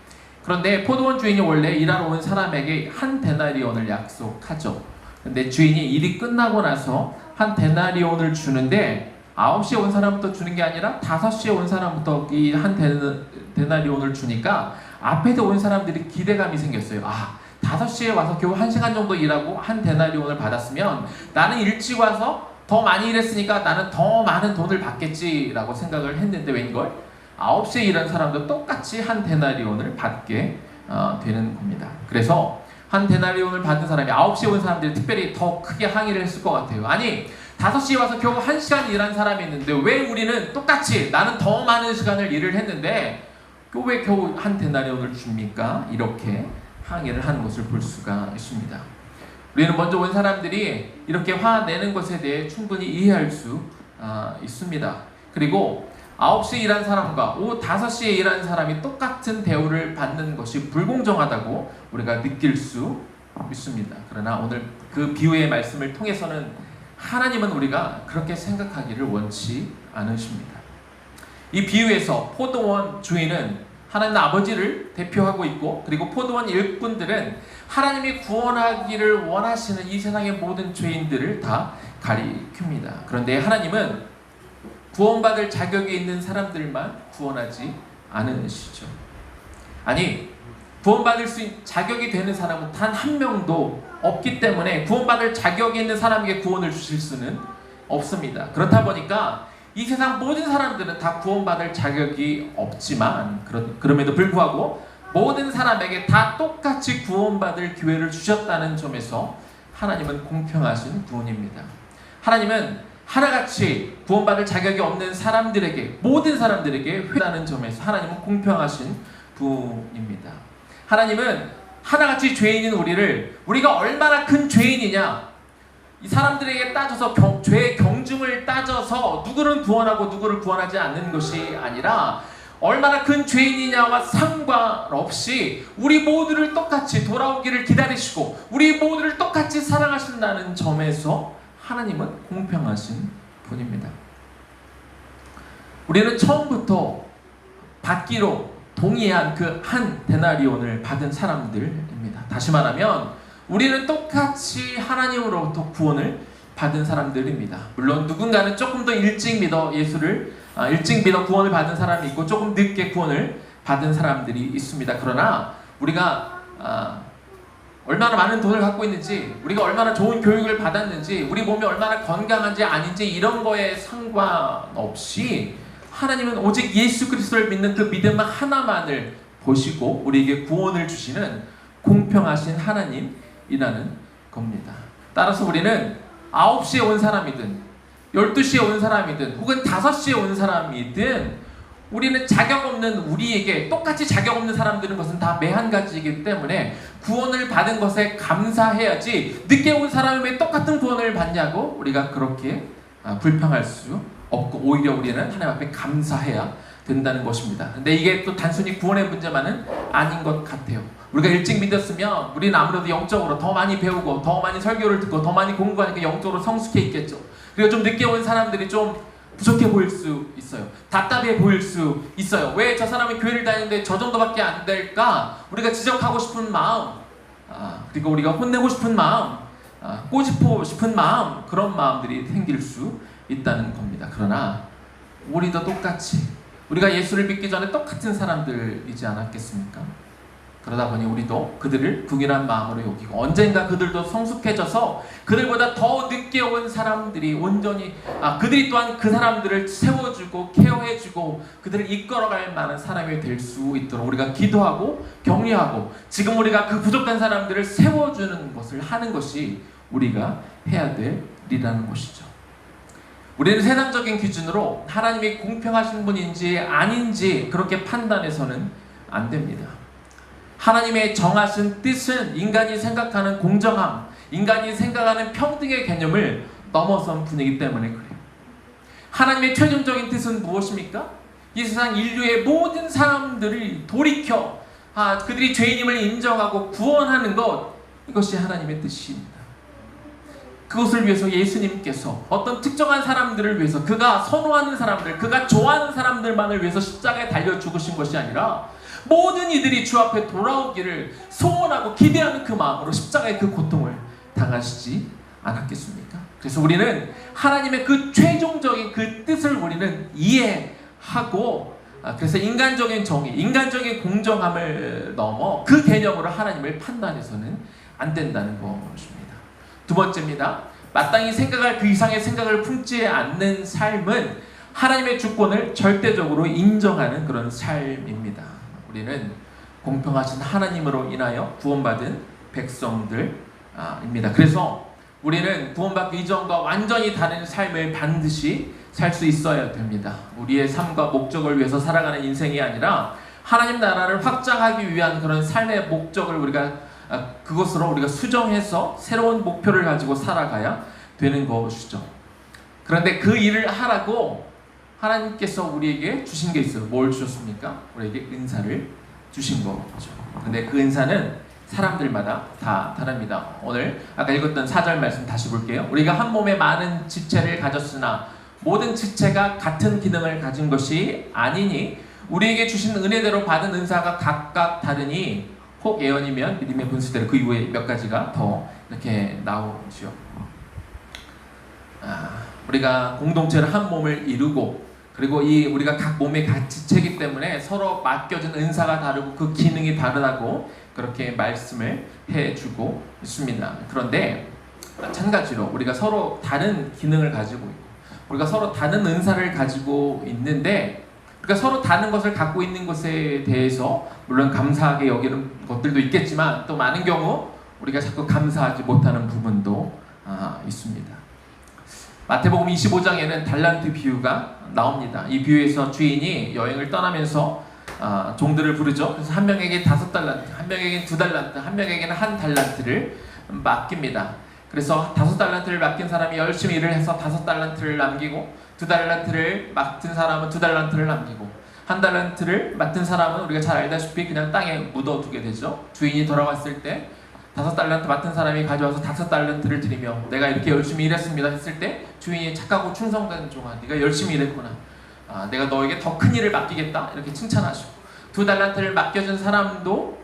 [SPEAKER 2] 그런데 포도원 주인이 원래 일하러 온 사람에게 한 데나리온을 약속하죠. 근데 주인이 일이 끝나고 나서 한 데나리온을 주는데 9시에 온 사람부터 주는 게 아니라 5시에 온 사람부터 이 한 데나리온을 주니까 앞에서 온 사람들이 기대감이 생겼어요. 5시에 와서 겨우 1시간 정도 일하고 한 데나리온을 받았으면 나는 일찍 와서 더 많이 일했으니까 나는 더 많은 돈을 받겠지라고 생각을 했는데 웬걸? 9시에 일한 사람도 똑같이 한 데나리온을 받게 되는 겁니다. 그래서 한 데나리온을 받은 사람이 9시에 온 사람들이 특별히 더 크게 항의를 했을 것 같아요. 아니 5시에 와서 겨우 1시간 일한 사람이 있는데 왜 우리는 똑같이 나는 더 많은 시간을 일을 했는데 왜 겨우 한 데나리온을 줍니까? 이렇게 항의를 하는 것을 볼 수가 있습니다. 우리는 먼저 온 사람들이 이렇게 화내는 것에 대해 충분히 이해할 수 있습니다. 그리고 9시에 일한 사람과 오후 5시에 일한 사람이 똑같은 대우를 받는 것이 불공정하다고 우리가 느낄 수 있습니다. 그러나 오늘 그 비유의 말씀을 통해서는 하나님은 우리가 그렇게 생각하기를 원치 않으십니다. 이 비유에서 포도원 주인은 하나님 아버지를 대표하고 있고 그리고 포도원 일꾼들은 하나님이 구원하기를 원하시는 이 세상의 모든 죄인들을 다 가리킵니다. 그런데 하나님은 구원받을 자격이 있는 사람들만 구원하지 않으시죠. 아니 구원받을 수 있는 자격이 되는 사람은 단 한 명도 없기 때문에 구원받을 자격이 있는 사람에게 구원을 주실 수는 없습니다. 그렇다 보니까 이 세상 모든 사람들은 다 구원받을 자격이 없지만 그럼에도 불구하고 모든 사람에게 다 똑같이 구원받을 기회를 주셨다는 점에서 하나님은 공평하신 분입니다. 하나님은 하나같이 구원받을 자격이 없는 사람들에게 모든 사람들에게 회다는 점에서 하나님은 공평하신 분입니다. 하나님은 하나같이 죄인인 우리가 얼마나 큰 죄인이냐 이 사람들에게 따져서 죄의 경중을 따져서 누구를 구원하고 누구를 구원하지 않는 것이 아니라 얼마나 큰 죄인이냐와 상관없이 우리 모두를 똑같이 돌아오기를 기다리시고 우리 모두를 똑같이 사랑하신다는 점에서 하나님은 공평하신 분입니다. 우리는 처음부터 받기로 동의한 그 한 데나리온을 받은 사람들입니다. 다시 말하면 우리는 똑같이 하나님으로부터 구원을 받은 사람들입니다. 물론 누군가는 조금 더 일찍 믿어 구원을 받은 사람이 있고 조금 늦게 구원을 받은 사람들이 있습니다. 그러나 우리가 얼마나 많은 돈을 갖고 있는지, 우리가 얼마나 좋은 교육을 받았는지, 우리 몸이 얼마나 건강한지 아닌지 이런 거에 상관없이 하나님은 오직 예수 그리스도를 믿는 그 믿음 하나만을 보시고 우리에게 구원을 주시는 공평하신 하나님이라는 겁니다. 따라서 우리는 9시에 온 사람이든 12시에 온 사람이든 혹은 5시에 온 사람이든 우리는 자격 없는, 우리에게 똑같이 자격 없는 사람들은 것은 다 매한가지이기 때문에 구원을 받은 것에 감사해야지, 늦게 온 사람이 왜 똑같은 구원을 받냐고 우리가 그렇게 불평할 수 없고 오히려 우리는 하나님 앞에 감사해야 된다는 것입니다. 근데 이게 또 단순히 구원의 문제만은 아닌 것 같아요. 우리가 일찍 믿었으면 우리는 아무래도 영적으로 더 많이 배우고 더 많이 설교를 듣고 더 많이 공부하니까 영적으로 성숙해 있겠죠. 그리고 좀 늦게 온 사람들이 좀 부족해 보일 수 있어요. 답답해 보일 수 있어요. 왜 저 사람이 교회를 다니는데 저 정도밖에 안 될까? 우리가 지적하고 싶은 마음, 그리고 우리가 혼내고 싶은 마음, 꼬집고 싶은 마음, 그런 마음들이 생길 수 있다는 겁니다. 그러나 우리도 똑같이, 우리가 예수를 믿기 전에 똑같은 사람들이지 않았겠습니까? 그러다 보니 우리도 그들을 동일한 마음으로 여기고 언젠가 그들도 성숙해져서 그들보다 더 늦게 온 사람들이 온전히 그들이 또한 그 사람들을 세워주고 케어해주고 그들을 이끌어갈 만한 사람이 될 수 있도록 우리가 기도하고 격려하고 지금 우리가 그 부족한 사람들을 세워주는 것을 하는 것이 우리가 해야 될 일이라는 것이죠. 우리는 세상적인 기준으로 하나님이 공평하신 분인지 아닌지 그렇게 판단해서는 안 됩니다. 하나님의 정하신 뜻은 인간이 생각하는 공정함, 인간이 생각하는 평등의 개념을 넘어선 분이기 때문에 그래요. 하나님의 최종적인 뜻은 무엇입니까? 이 세상 인류의 모든 사람들을 돌이켜 그들이 죄인임을 인정하고 구원하는 것, 이것이 하나님의 뜻입니다. 그것을 위해서 예수님께서 어떤 특정한 사람들을 위해서, 그가 선호하는 사람들, 그가 좋아하는 사람들만을 위해서 십자가에 달려 죽으신 것이 아니라 모든 이들이 주 앞에 돌아오기를 소원하고 기대하는 그 마음으로 십자가의 그 고통을 당하시지 않았겠습니까? 그래서 우리는 하나님의 그 최종적인 그 뜻을 우리는 이해하고, 그래서 인간적인 정의, 인간적인 공정함을 넘어 그 개념으로 하나님을 판단해서는 안 된다는 것입니다. 두 번째입니다. 마땅히 생각할 그 이상의 생각을 품지 않는 삶은 하나님의 주권을 절대적으로 인정하는 그런 삶입니다. 우리는 공평하신 하나님으로 인하여 구원받은 백성들입니다. 그래서 우리는 구원받기 이전과 완전히 다른 삶을 반드시 살 수 있어야 됩니다. 우리의 삶과 목적을 위해서 살아가는 인생이 아니라 하나님 나라를 확장하기 위한 그런 삶의 목적을 그것으로 우리가 수정해서 새로운 목표를 가지고 살아가야 되는 것이죠. 그런데 그 일을 하라고 하나님께서 우리에게 주신 게 있어요. 뭘 주셨습니까? 우리에게 은사를 주신 거죠. 근데 그 은사는 사람들마다 다 다릅니다. 오늘 아까 읽었던 4절 말씀 다시 볼게요. 우리가 한 몸에 많은 지체를 가졌으나 모든 지체가 같은 기능을 가진 것이 아니니 우리에게 주신 은혜대로 받은 은사가 각각 다르니 혹 예언이면 믿음의 분수대로, 그 이후에 몇 가지가 더 이렇게 나오죠. 우리가 공동체로 한 몸을 이루고, 그리고 우리가 각 몸의 각 지체이기 때문에 서로 맡겨진 은사가 다르고 그 기능이 다르다고 그렇게 말씀을 해주고 있습니다. 그런데 마찬가지로 우리가 서로 다른 기능을 가지고 있고 우리가 서로 다른 은사를 가지고 있는데, 그러니까 서로 다른 것을 갖고 있는 것에 대해서 물론 감사하게 여기는 것들도 있겠지만 또 많은 경우 우리가 자꾸 감사하지 못하는 부분도 있습니다. 마태복음 25장에는 달란트 비유가 나옵니다. 이 비유에서 주인이 여행을 떠나면서 종들을 부르죠. 그래서 한 명에게 5달란트, 한 명에게는 2달란트, 한 명에게는 1달란트를 맡깁니다. 그래서 5달란트를 맡긴 사람이 열심히 일을 해서 5달란트를 남기고, 2달란트를 맡은 사람은 2달란트를 남기고, 1달란트를 맡은 사람은 우리가 잘 알다시피 그냥 땅에 묻어두게 되죠. 주인이 돌아왔을 때 5달란트 맡은 사람이 가져와서 5달란트를 드리며 내가 이렇게 열심히 일했습니다 했을 때 주인이 착하고 충성된 종아, 네가 열심히 일했구나, 내가 너에게 더 큰 일을 맡기겠다 이렇게 칭찬하시고, 2달란트를 맡겨준 사람도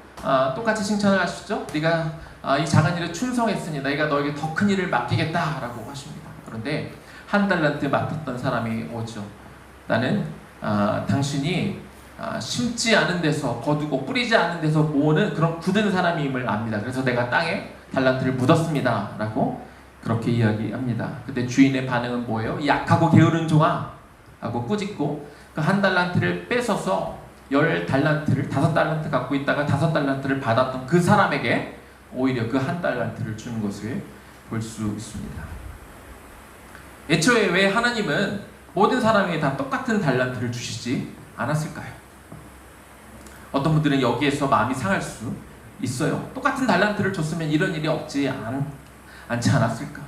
[SPEAKER 2] 똑같이 칭찬을 하시죠. 네가 이 작은 일에 충성했으니 내가 너에게 더 큰 일을 맡기겠다라고 하십니다. 그런데 한 달란트 맡았던 사람이 오죠. 나는 당신이 심지 않은 데서 거두고 뿌리지 않은 데서 모으는 그런 굳은 사람임을 압니다. 그래서 내가 땅에 달란트를 묻었습니다 라고 그렇게 이야기합니다. 그때 주인의 반응은 뭐예요? 약하고 게으른 종아 하고 꾸짖고 그 한 달란트를 뺏어서 10달란트를 5달란트 갖고 있다가 5달란트를 받았던 그 사람에게 오히려 그 한 달란트를 주는 것을 볼 수 있습니다. 애초에 왜 하나님은 모든 사람에게 다 똑같은 달란트를 주시지 않았을까요? 어떤 분들은 여기에서 마음이 상할 수 있어요. 똑같은 달란트를 줬으면 이런 일이 없지 않지 않았을까?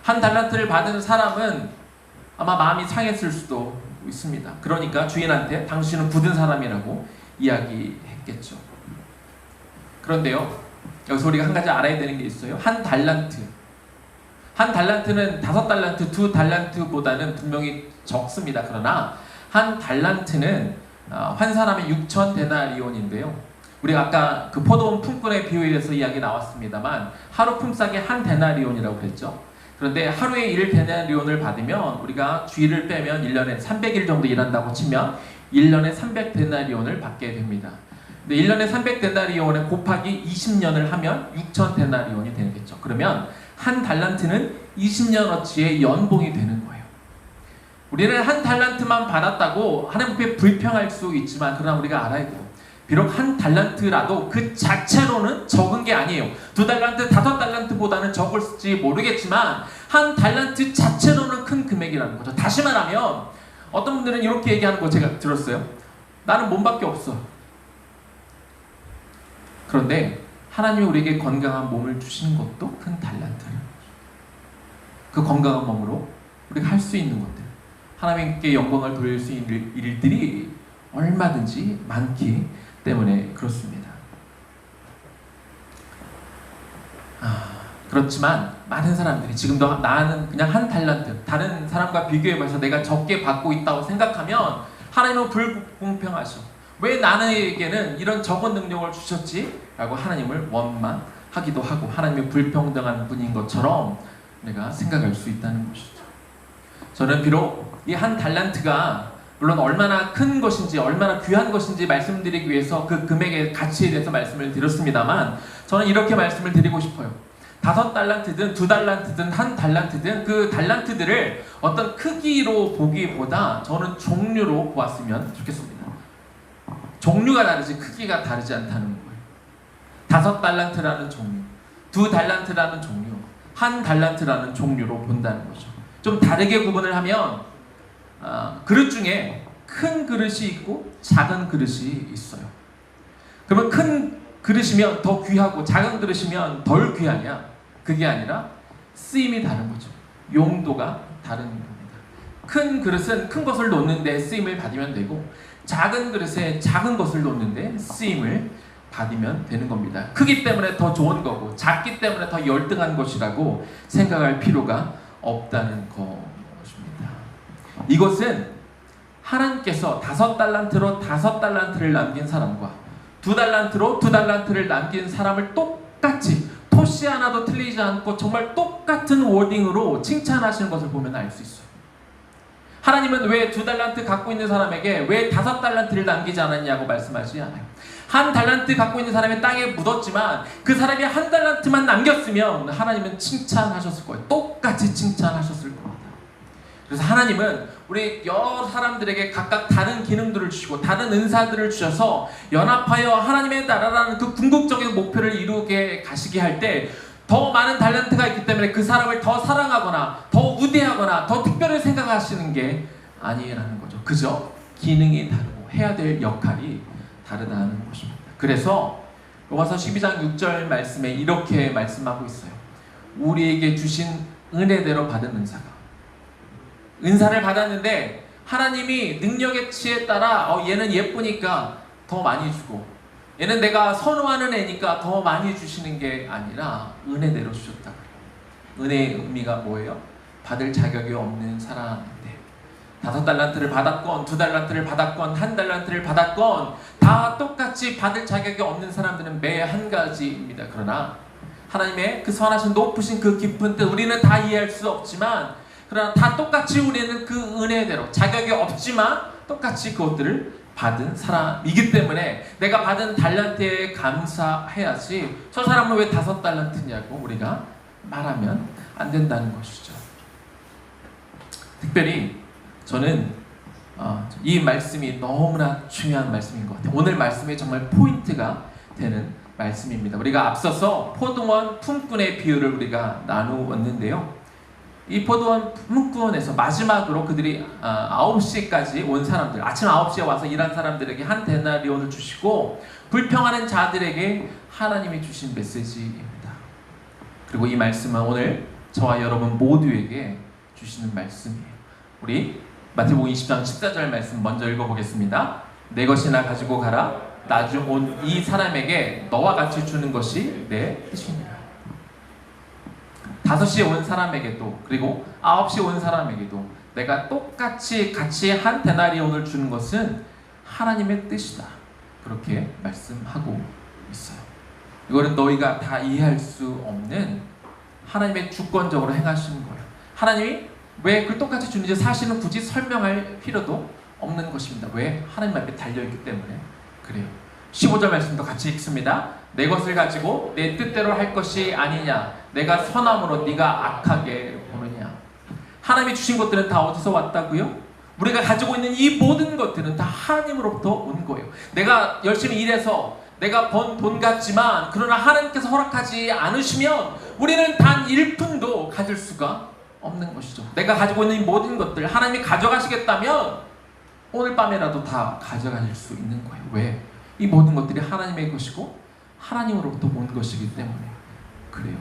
[SPEAKER 2] 한 달란트를 받은 사람은 아마 마음이 상했을 수도 있습니다. 그러니까 주인한테 당신은 굳은 사람이라고 이야기했겠죠. 그런데요, 여기서 우리가 한 가지 알아야 되는 게 있어요. 한 달란트는 5달란트, 2달란트보다는 분명히 적습니다. 그러나 한 달란트는 한 사람의 6,000데나리온인데요. 우리가 아까 그 포도원 품꾼의 비유에서 이야기 나왔습니다만 하루 품삯이 한 데나리온이라고 그랬죠. 그런데 하루에 1데나리온을 받으면 우리가 주일을 빼면 1년에 300일 정도 일한다고 치면 1년에 300데나리온을 받게 됩니다. 근데 1년에 300데나리온에 곱하기 20년을 하면 6,000데나리온이 되겠죠. 그러면 한 달란트는 20년어치의 연봉이 되는 거예요. 우리는 한 달란트만 받았다고 하나님 앞에 불평할 수 있지만 그러나 우리가 알아야 돼요. 비록 한 달란트라도 그 자체로는 적은 게 아니에요. 2달란트, 5달란트보다는 적을지 모르겠지만 한 달란트 자체로는 큰 금액이라는 거죠. 다시 말하면 어떤 분들은 이렇게 얘기하는 거 제가 들었어요. 나는 몸밖에 없어. 그런데 하나님이 우리에게 건강한 몸을 주신 것도 큰 달란트예요. 그 건강한 몸으로 우리가 할 수 있는 것들, 하나님께 영광을 돌릴 수 있는 일들이 얼마든지 많기 때문에 그렇습니다. 그렇지만 많은 사람들이 지금도 나는 그냥 한 달란트, 다른 사람과 비교해봐서 내가 적게 받고 있다고 생각하면 하나님은 불공평하셔. 왜 나에게는 이런 적은 능력을 주셨지? 라고 하나님을 원망하기도 하고 하나님이 불평등한 분인 것처럼 내가 생각할 수 있다는 것이죠. 저는 비록 이 한 달란트가 물론 얼마나 큰 것인지 얼마나 귀한 것인지 말씀드리기 위해서 그 금액의 가치에 대해서 말씀을 드렸습니다만 저는 이렇게 말씀을 드리고 싶어요. 5달란트든 2달란트든 1달란트든 그 달란트들을 어떤 크기로 보기보다 저는 종류로 보았으면 좋겠습니다. 종류가 다르지 크기가 다르지 않다는 거예요. 5달란트라는 종류, 2달란트라는 종류, 1달란트라는 종류로 본다는 거죠. 좀 다르게 구분을 하면 그릇 중에 큰 그릇이 있고 작은 그릇이 있어요. 그러면 큰 그릇이면 더 귀하고 작은 그릇이면 덜 귀하냐? 그게 아니라 쓰임이 다른 거죠. 용도가 다른 겁니다. 큰 그릇은 큰 것을 놓는데 쓰임을 받으면 되고 작은 그릇에 작은 것을 놓는데 쓰임을 받으면 되는 겁니다. 크기 때문에 더 좋은 거고 작기 때문에 더 열등한 것이라고 생각할 필요가 없다는 것입니다. 이것은 하나님께서 5달란트로 5달란트를 남긴 사람과 2달란트로 2달란트를 남긴 사람을 똑같이 토시 하나도 틀리지 않고 정말 똑같은 워딩으로 칭찬하시는 것을 보면 알 수 있어요. 하나님은 왜 2달란트 갖고 있는 사람에게 왜 5달란트를 남기지 않았냐고 말씀하지 않아요. 1달란트 갖고 있는 사람이 땅에 묻었지만 그 사람이 1달란트만 남겼으면 하나님은 칭찬하셨을 거예요. 똑같이 칭찬하셨을 겁니다. 그래서 하나님은 우리 여러 사람들에게 각각 다른 기능들을 주시고 다른 은사들을 주셔서 연합하여 하나님의 나라라는 그 궁극적인 목표를 이루게 가시게 할 때 더 많은 달란트가 있기 때문에 그 사람을 더 사랑하거나 더 우대하거나 더 특별히 생각하시는 게 아니라는 거죠. 그저 기능이 다르고 해야 될 역할이 다르다는 것입니다. 그래서 로마서 12장 6절 말씀에 이렇게 말씀하고 있어요. 우리에게 주신 은혜대로 받은 은사가 은사를 받았는데 하나님이 능력의 치에 따라 얘는 예쁘니까 더 많이 주고 얘는 내가 선호하는 애니까 더 많이 주시는 게 아니라 은혜대로 주셨다. 은혜의 의미가 뭐예요? 받을 자격이 없는 사람인데 5달란트를 받았건 2달란트를 받았건 1달란트를 받았건 다 똑같이 받을 자격이 없는 사람들은 매 한 가지입니다. 그러나 하나님의 그 선하신 높으신 그 깊은 뜻 우리는 다 이해할 수 없지만 그러나 다 똑같이 우리는 그 은혜대로 자격이 없지만 똑같이 그것들을 받은 사람이기 때문에 내가 받은 달란트에 감사해야지 저 사람은 왜 5달란트냐고 우리가 말하면 안 된다는 것이죠. 특별히 저는 이 말씀이 너무나 중요한 말씀인 것 같아요. 오늘 말씀이 정말 포인트가 되는 말씀입니다. 우리가 앞서서 포도원 품꾼의 비유를 우리가 나누었는데요. 이 포도원 품꾼에서 마지막으로 그들이 9시까지 온 사람들, 아침 9시에 와서 일한 사람들에게 한 데나리온을 주시고 불평하는 자들에게 하나님이 주신 메시지입니다. 그리고 이 말씀은 오늘 저와 여러분 모두에게 주시는 말씀이에요. 우리 마태복음 20장 14절 말씀 먼저 읽어보겠습니다. 내 것이나 가지고 가라. 나중 온 이 사람에게 너와 같이 주는 것이 내 뜻이니라. 5시에 온 사람에게도 그리고 9시에 온 사람에게도 내가 똑같이 같이 한 데나리온을 주는 것은 하나님의 뜻이다. 그렇게 말씀하고 있어요. 이거는 너희가 다 이해할 수 없는 하나님의 주권적으로 행하시는 거예요. 하나님이 왜 그걸 똑같이 주는지 사실은 굳이 설명할 필요도 없는 것입니다. 왜? 하나님 앞에 달려있기 때문에 그래요. 15절 말씀도 같이 읽습니다. 내 것을 가지고 내 뜻대로 할 것이 아니냐. 내가 선함으로 네가 악하게 보느냐. 하나님이 주신 것들은 다 어디서 왔다고요? 우리가 가지고 있는 이 모든 것들은 다 하나님으로부터 온 거예요. 내가 열심히 일해서 내가 번 돈 같지만 그러나 하나님께서 허락하지 않으시면 우리는 단 1푼도 가질 수가 없는 것이죠. 내가 가지고 있는 이 모든 것들 하나님이 가져가시겠다면 오늘 밤에라도 다 가져가실 수 있는 거예요. 왜? 이 모든 것들이 하나님의 것이고 하나님으로부터 온 것이기 때문에 그래요.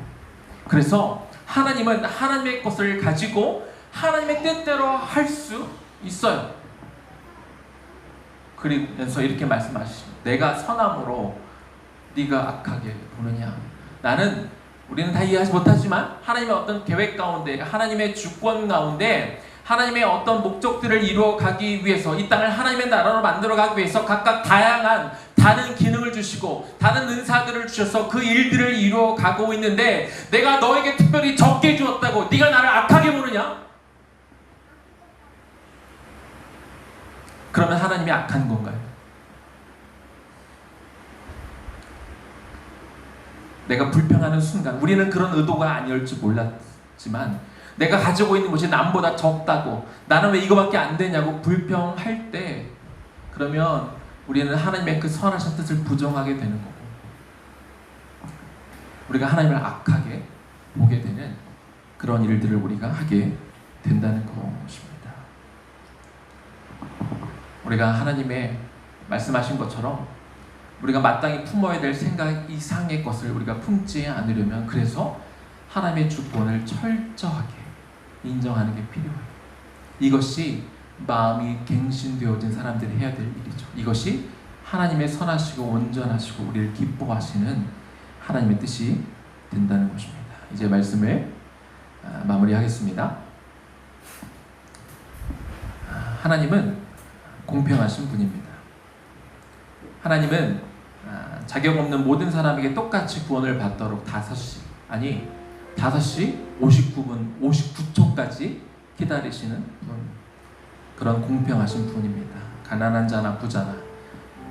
[SPEAKER 2] 그래서 하나님은 하나님의 것을 가지고 하나님의 뜻대로 할 수 있어요. 그러면서 이렇게 말씀하시죠. 내가 선함으로 네가 악하게 보느냐. 우리는 다 이해하지 못하지만 하나님의 어떤 계획 가운데 하나님의 주권 가운데 하나님의 어떤 목적들을 이루어가기 위해서 이 땅을 하나님의 나라로 만들어가기 위해서 각각 다양한 다른 기능을 주시고 다른 은사들을 주셔서 그 일들을 이루어가고 있는데 내가 너에게 특별히 적게 주었다고 네가 나를 악하게 보느냐? 그러면 하나님이 악한 건가요? 내가 불평하는 순간 우리는 그런 의도가 아니었지 몰랐지만 내가 가지고 있는 것이 남보다 적다고 나는 왜 이거밖에 안 되냐고 불평할 때 그러면 우리는 하나님의 그 선하신 뜻을 부정하게 되는 거고 우리가 하나님을 악하게 보게 되는 그런 일들을 우리가 하게 된다는 것입니다. 우리가 하나님의 말씀하신 것처럼 우리가 마땅히 품어야 될 생각 이상의 것을 우리가 품지 않으려면 그래서 하나님의 주권을 철저하게 인정하는 게 필요해요. 이것이 마음이 갱신되어진 사람들이 해야 될 일이죠. 이것이 하나님의 선하시고 온전하시고 우리를 기뻐하시는 하나님의 뜻이 된다는 것입니다. 이제 말씀을 마무리하겠습니다. 하나님은 공평하신 분입니다. 하나님은 자격 없는 모든 사람에게 똑같이 구원을 받도록 5시 59분 59초까지 기다리시는 분, 그런 공평하신 분입니다. 가난한 자나 부자나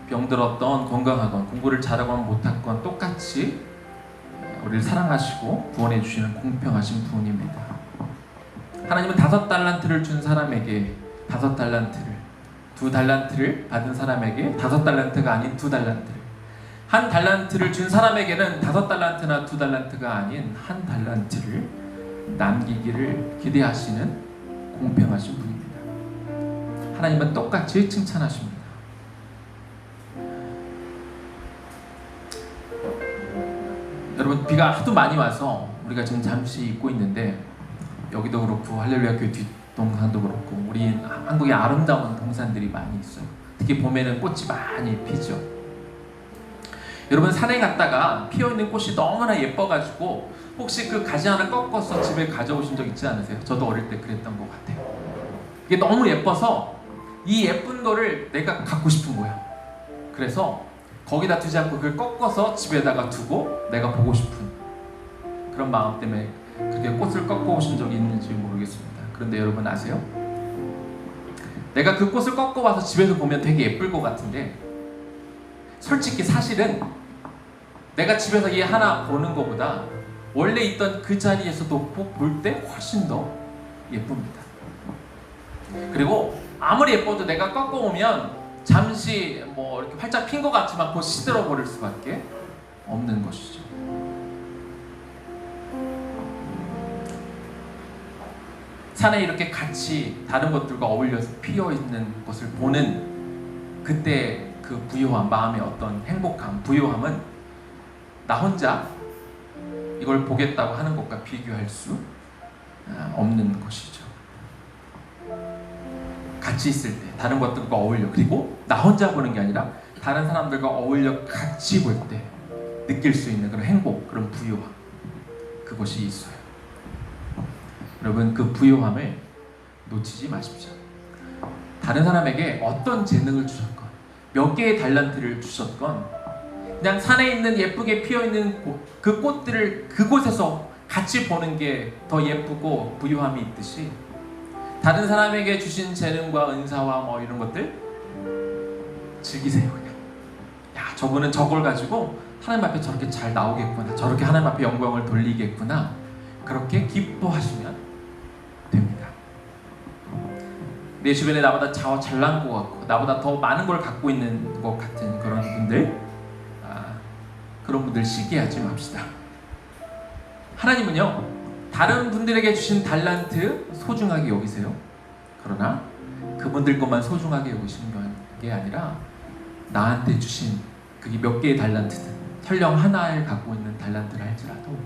[SPEAKER 2] 병들었던 건강하건 공부를 잘하건 못하건 똑같이 우리를 사랑하시고 구원해 주시는 공평하신 분입니다. 하나님은 5달란트를 준 사람에게 5달란트를 2달란트를 받은 사람에게 5달란트가 아닌 2달란트를 1달란트를 준 사람에게는 5달란트나 2달란트가 아닌 1달란트를 남기기를 기대하시는 공평하신 분입니다. 하나님은 똑같이 칭찬하십니다. 여러분 비가 하도 많이 와서 우리가 지금 잠시 입고 있는데 여기도 그렇고 할렐루야 교회 뒷동산도 그렇고 우리 한국에 아름다운 동산들이 많이 있어요. 특히 봄에는 꽃이 많이 피죠. 여러분 산에 갔다가 피어있는 꽃이 너무나 예뻐가지고 혹시 그 가지 하나 꺾어서 집에 가져오신 적 있지 않으세요? 저도 어릴 때 그랬던 것 같아요. 그게 너무 예뻐서 이 예쁜 거를 내가 갖고 싶은 거야. 그래서 거기다 두지 않고 그걸 꺾어서 집에다가 두고 내가 보고 싶은 그런 마음 때문에 그렇게 꽃을 꺾어 오신 적이 있는지 모르겠습니다. 그런데 여러분 아세요? 내가 그 꽃을 꺾어 와서 집에서 보면 되게 예쁠 것 같은데 솔직히 사실은 내가 집에서 얘 하나 보는 것보다 원래 있던 그 자리에서도 볼 때 훨씬 더 예쁩니다. 그리고 아무리 예뻐도 내가 꺾어 오면 잠시 뭐 이렇게 활짝 핀 것 같지만 곧 시들어 버릴 수밖에 없는 것이죠. 산에 이렇게 같이 다른 것들과 어울려서 피어 있는 것을 보는 그때 그 부요함, 마음의 어떤 행복함, 부요함은 나 혼자 이걸 보겠다고 하는 것과 비교할 수 없는 것이죠. 같이 있을 때 다른 것들과 어울려, 그리고 나 혼자 보는 게 아니라 다른 사람들과 어울려 같이 볼 때 느낄 수 있는 그런 행복, 그런 부요함, 그것이 있어요. 여러분, 그 부요함을 놓치지 마십시오. 다른 사람에게 어떤 재능을 주셨건 몇 개의 달란트를 주셨건 그냥 산에 있는 예쁘게 피어있는 그 꽃들을 그곳에서 같이 보는 게 더 예쁘고 부요함이 있듯이 다른 사람에게 주신 재능과 은사와 뭐 이런 것들 즐기세요. 그냥 야, 저분은 저걸 가지고 하나님 앞에 저렇게 잘 나오겠구나, 저렇게 하나님 앞에 영광을 돌리겠구나, 그렇게 기뻐하시면 됩니다. 내 주변에 나보다 잘난 것 같고 나보다 더 많은 걸 갖고 있는 것 같은 그런 분들, 그런 분들 시기하지 맙시다. 하나님은요, 다른 분들에게 주신 달란트 소중하게 여기세요. 그러나 그분들 것만 소중하게 여기시는 게 아니라 나한테 주신 그게 몇 개의 달란트든 설령 하나를 갖고 있는 달란트를 할지라도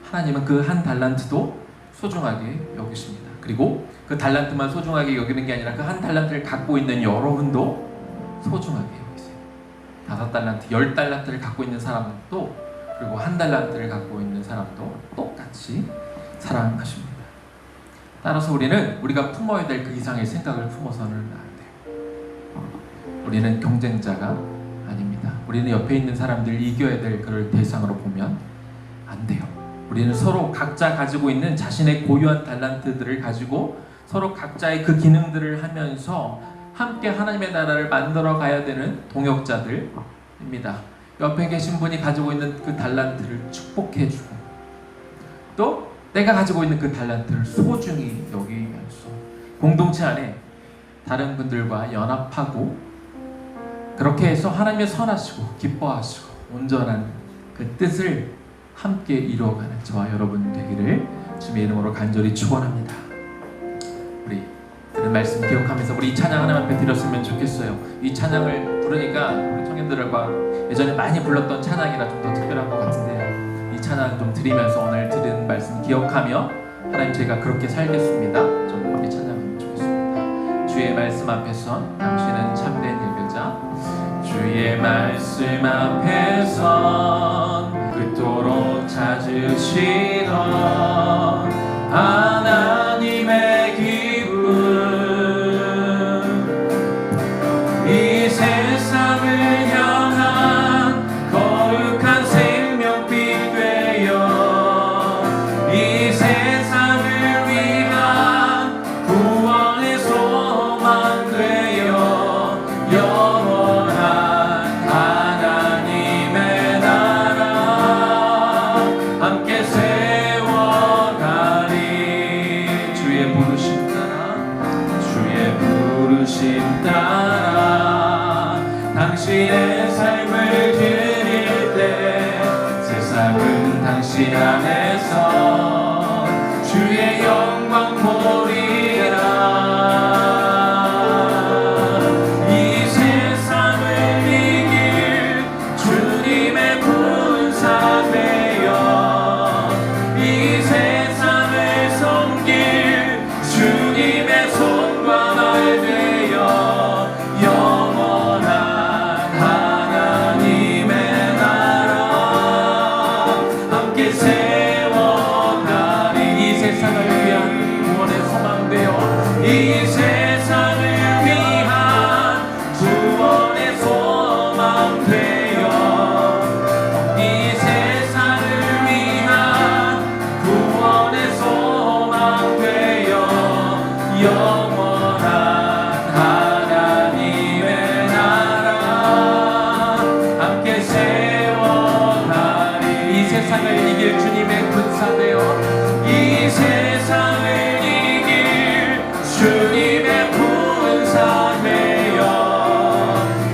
[SPEAKER 2] 하나님은 그 한 달란트도 소중하게 여기십니다. 그리고 그 달란트만 소중하게 여기는 게 아니라 그 한 달란트를 갖고 있는 여러분도 소중하게 여기세요. 5달란트, 10달란트를 갖고 있는 사람도, 그리고 1달란트를 갖고 있는 사람도 똑같이 사랑하십니다. 따라서 우리가 품어야 될 그 이상의 생각을 품어서는 안 돼요. 우리는 경쟁자가 아닙니다. 우리는 옆에 있는 사람들 이겨야 될 그를 대상으로 보면 안 돼요. 우리는 서로 각자 가지고 있는 자신의 고유한 달란트들을 가지고 서로 각자의 그 기능들을 하면서 함께 하나님의 나라를 만들어 가야 되는 동역자들입니다. 옆에 계신 분이 가지고 있는 그 달란트를 축복해주고 또 내가 가지고 있는 그 달란트를 소중히 여기면서 공동체 안에 다른 분들과 연합하고 그렇게 해서 하나님의 선하시고 기뻐하시고 온전한 그 뜻을 함께 이루어가는 저와 여러분 되기를 주님의 이름으로 간절히 축원합니다. 우리 들은 말씀 기억하면서 우리 이 찬양 하나님 앞에 드렸으면 좋겠어요. 이 찬양을 부르니까 우리 청년들과 예전에 많이 불렀던 찬양이라 좀 더 특별한 것 같은데요. 이 찬양 좀 드리면서 오늘 들은 말씀 기억하며 하나님 제가 그렇게 살겠습니다. 좀 우리 찬양하면 좋겠습니다. 주의 말씀 앞에선 당신은 참된 예배자, 주의 말씀 앞에선 그토록 찾으시던 하나님의 기쁨, 이 세상을 향한 거룩한 생명빛 되어 이 세상을 위한 구원의 소망 되어 영원한 하나님의 나라 함께 세워가리. 주의 부르심 따라 당신의 삶을 드릴 때 세상은 당신 안에서 주의 영광 보리라. 이 세상을 이길 주님의 군사 되어 이 세상을 섬길 주님의 손과 말 되어 영원한 하나님의 나라 함께 세워가리. 영원한 하나님의 나라 함께 세워가리. 이 세상을 이길 주님의 군사되어 이 세상을 이길 주님의 군사되어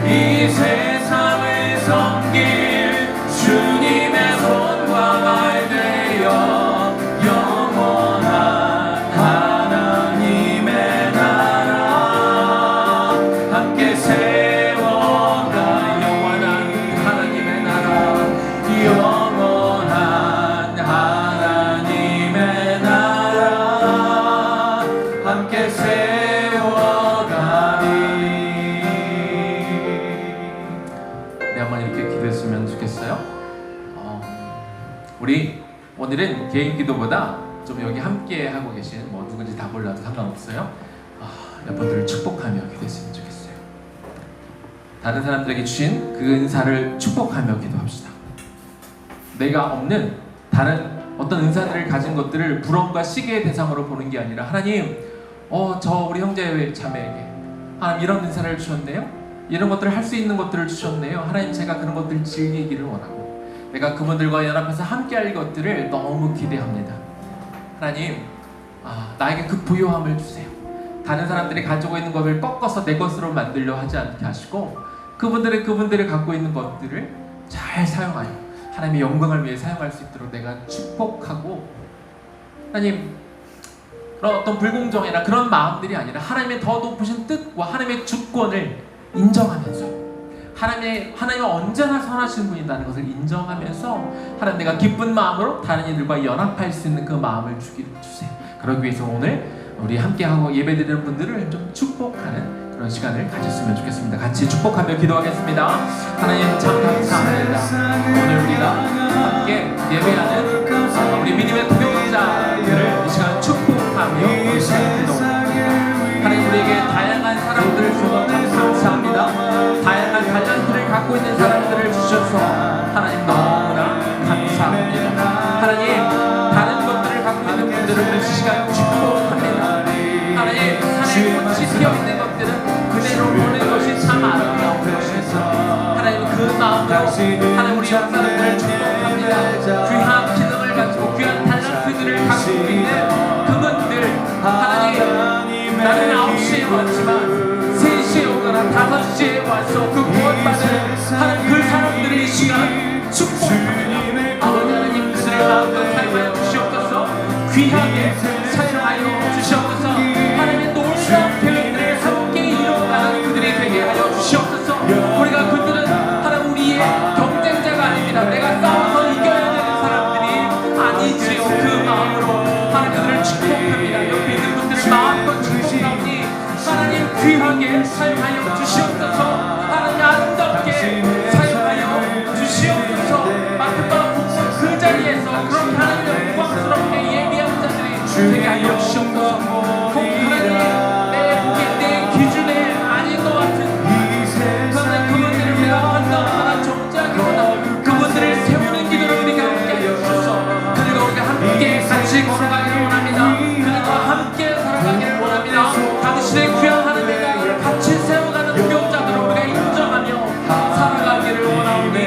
[SPEAKER 2] 이 세상을 섬길 주님의 손과 발 되어 영원한 하나님의 나라 함께 세워가. 영원한 하나님의 나라 영원한 하나님의 나라 함께 세워가리. 네, 한번 이렇게 기도했으면 좋겠어요. 우리 오늘은 개인 기도보다 좀 여기 함께 하고 계신 뭐 누군지 다 몰라도 상관없어요. 몇 분들을 축복하며 기도했으면 좋겠어요. 다른 사람들에게 주신 그 은사를 축복하며 기도합시다. 내가 없는 다른 어떤 은사들을 가진 것들을 부러움과 시기의 대상으로 보는 게 아니라 하나님, 저 우리 형제 자매에게 하나님 이런 은사를 주셨네요. 이런 것들을 할 수 있는 것들을 주셨네요. 하나님, 제가 그런 것들을 즐기기를 원하고 내가 그분들과 연합해서 함께할 것들을 너무 기대합니다. 하나님, 나에게 그 부요함을 주세요. 다른 사람들이 가지고 있는 것을 꺾어서 내 것으로 만들려 하지 않게 하시고 그분들이 갖고 있는 것들을 잘 사용하여 하나님의 영광을 위해 사용할 수 있도록 내가 축복하고, 하나님, 그런 어떤 불공정이나 그런 마음들이 아니라 하나님의 더 높으신 뜻과 하나님의 주권을 인정하면서 하나님은 언제나 선하신 분이라는 것을 인정하면서 하나님, 내가 기쁜 마음으로 다른 이들과 연합할 수 있는 그 마음을 주세요. 그러기 위해서 오늘 우리 함께하고 예배드리는 분들을 좀 축복하는 그런 시간을 가졌으면 좋겠습니다. 같이 축복하며 기도하겠습니다. 하나님, 참 감사합니다. 오늘 우리가 함께 예배하는 우리 믿음의 동역자들을 이 시간 축복하며 기도합니다. 하나님, 우리에게 다양한 사람들을 주셔서 참 감사합니다. 다양한 달란트를 갖고 있는 사람들을 주셔서 하나님 너무나 감사합니다. 하나님, 다른 것들을 갖고 있는 분들을 이 시간 축복합니다. 하나님, 산에 꽃이 피어있는 것들은 그대로 보는 것이 참 아름다운 것이죠. 하나님, 그 마음으로 하나님 우리 역사들을 축복합니다. 귀한 기능을 가지고 귀한 달란트들을 갖고 있는 그분들, 하나님, 나는 9시에 왔지만 3시에 오거나 5시에 와서 그 구원받은 하나님 그 사람들의 이 시간 축복합니다. 아버지 하나님, 그들의 마음을 사용하여 주시옵소서. 귀하게 사용하여 주시옵소서. 하나님의 놀라운 표현들을 함께 이뤄가는 그들이 되게 하여 주시옵소서. 우리가 그들은 하나님 우리의 경쟁자가 아닙니다. 내가 싸워서 이겨야 되는 사람들이 아니지요. 그 마음으로 하나님 그들을 축복합니다. 옆에 있는 분들을 마음껏 축복하오니 하나님 귀하게 사용하여 주시옵소서. 하나님 아름답게 사용하여 주시옵소서. 마트바 복수 그 자리에서 그렇게 하나님의 영광스럽게 예비한 자들이 되게 하여 주시옵소서. 하나님, 내 기준에 아닌 것 같은 그러나 그분들을 우리가 판단하거나 정죄하거나 그분들을 세우는 기도를 우리가 함께 하여 주소서. 그들과 우리가 함께 같이 걸어가기를 원합니다. 그들과 함께 살아가기를 원합니다. 당신의 귀한 하나님의 나라를 같이 세워가는 동역자들을 우리가 인정하며 살아가기를 원하오니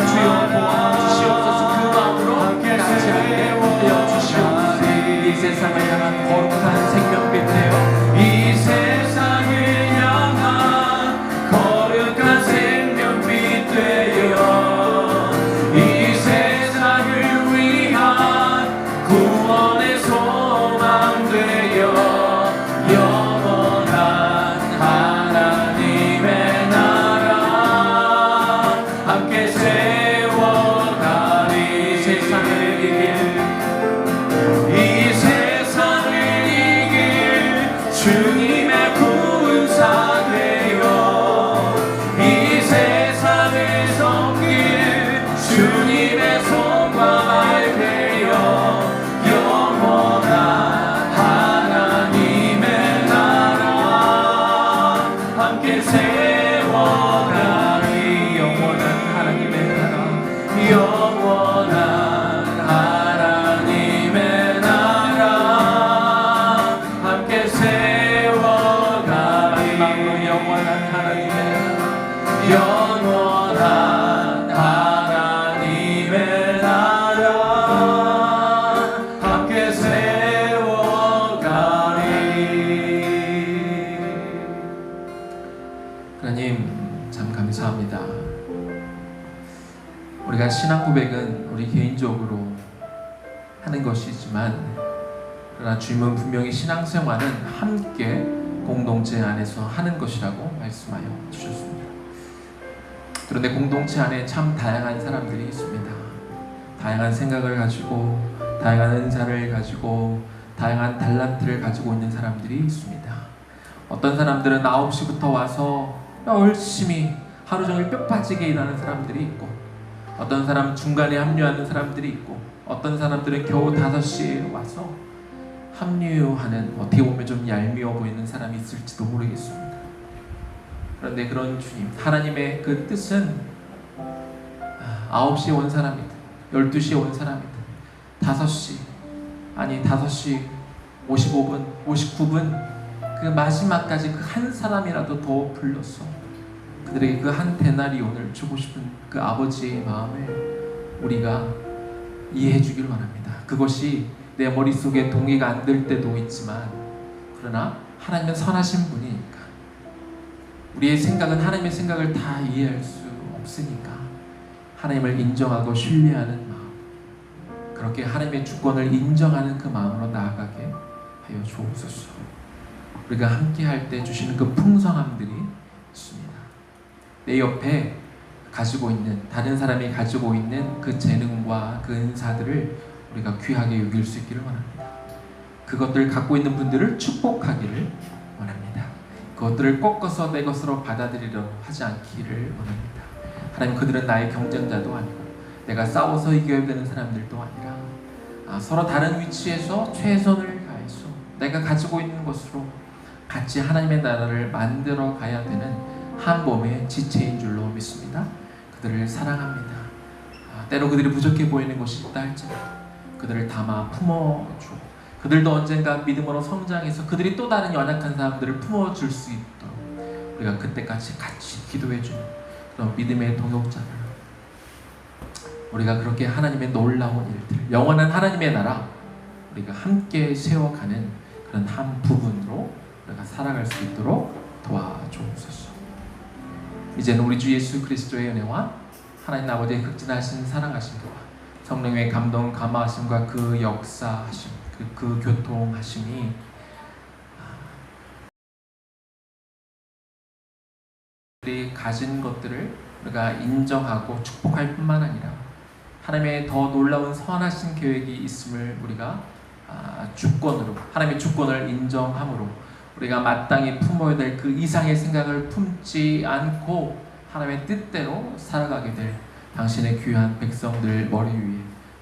[SPEAKER 2] 주여 도와주시옵소서. 그 마음으로 같이 하게 되어 주시옵소서. 이 세상을 향한 거룩한 생명빛 되어 이 세상을 향한 거룩한 생명빛 되어 이 세상을 위한 구원의 소망 되어 영원한 하나님의 나라 함께 세워가리. 세상을 이길 이 세상을 이길 주님의 군사 되어 이 세상을 섬길 주님의 손과 발 되어 영원한 하나님의 나라 함께 세워가리. 영원한 하나님의 나라 영원한 하나님의 나라 함께 세워가리. 우리가 신앙 고백은 우리 개인적으로 하는 것이지만, 그러나 주님은 분명히 신앙생활은 함께 공동체 안에서 하는 것이라고 말씀하여 주셨습니다. 그런데 공동체 안에 참 다양한 사람들이 있습니다. 다양한 생각을 가지고, 다양한 은사를 가지고, 다양한 달란트를 가지고 있는 사람들이 있습니다. 어떤 사람들은 9시부터 와서 열심히 하루 종일 뼈 빠지게 일하는 사람들이 있고, 어떤 사람은 중간에 합류하는 사람들이 있고, 어떤 사람들은 겨우 5시에 와서 합류하는, 어떻게 보면 좀 얄미워 보이는 사람이 있을지도 모르겠습니다. 그런데 그런 주님, 하나님의 그 뜻은 9시에 온 사람이든 12시에 온 사람이든 5시, 아니 5시 55분, 59분 그 마지막까지 그 한 사람이라도 더 불러서 그들에게 그 한 데나리온을 주고 싶은 그 아버지의 마음을 우리가 이해해 주길 원합니다. 그것이 내 머릿속에 동의가 안 될 때도 있지만, 그러나 하나님은 선하신 분이니까, 우리의 생각은 하나님의 생각을 다 이해할 수 없으니까 하나님을 인정하고 신뢰하는 마음, 그렇게 하나님의 주권을 인정하는 그 마음으로 나아가게 하여 주옵소서. 우리가 함께 할 때 주시는 그 풍성함들이 있습니다. 내 옆에 가지고 있는, 다른 사람이 가지고 있는 그 재능과 그 은사들을 우리가 귀하게 여길 수 있기를 원합니다. 그것들을 갖고 있는 분들을 축복하기를 원합니다. 그것들을 꺾어서 내 것으로 받아들이려 하지 않기를 원합니다. 하나님, 그들은 나의 경쟁자도 아니고 내가 싸워서 이겨야 되는 사람들도 아니라 서로 다른 위치에서 최선을 다해서 내가 가지고 있는 것으로 같이 하나님의 나라를 만들어 가야 되는 한 몸의 지체인 줄로 믿습니다. 그들을 사랑합니다. 때로 그들이 부족해 보이는 것이 있다 할지라도 그들을 담아 품어주고, 그들도 언젠가 믿음으로 성장해서 그들이 또 다른 연약한 사람들을 품어줄 수 있도록 우리가 그때까지 같이 기도해주는 그런 믿음의 동역자를, 우리가 그렇게 하나님의 놀라운 일들, 영원한 하나님의 나라 우리가 함께 세워가는 그런 한 부분으로 우리가 살아갈 수 있도록 도와주옵소서. 이제는 우리 주 예수 그리스도의 은혜와 하나님 아버지의 극진하신 사랑하심과 성령의 감동 감화하심과 그 역사하심, 그 교통하심이 우리 가진 것들을 우리가 인정하고 축복할 뿐만 아니라 하나님의 더 놀라운 선하신 계획이 있음을 우리가 주권으로, 하나님의 주권을 인정함으로 우리가 마땅히 품어야 될 그 이상의 생각을 품지 않고 하나님의 뜻대로 살아가게 될 당신의 귀한 백성들 머리 위에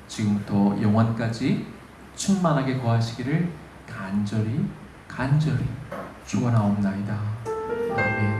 [SPEAKER 2] 지금부터 영원까지 충만하게 거하시기를 간절히 축원하옵나이다. 아멘.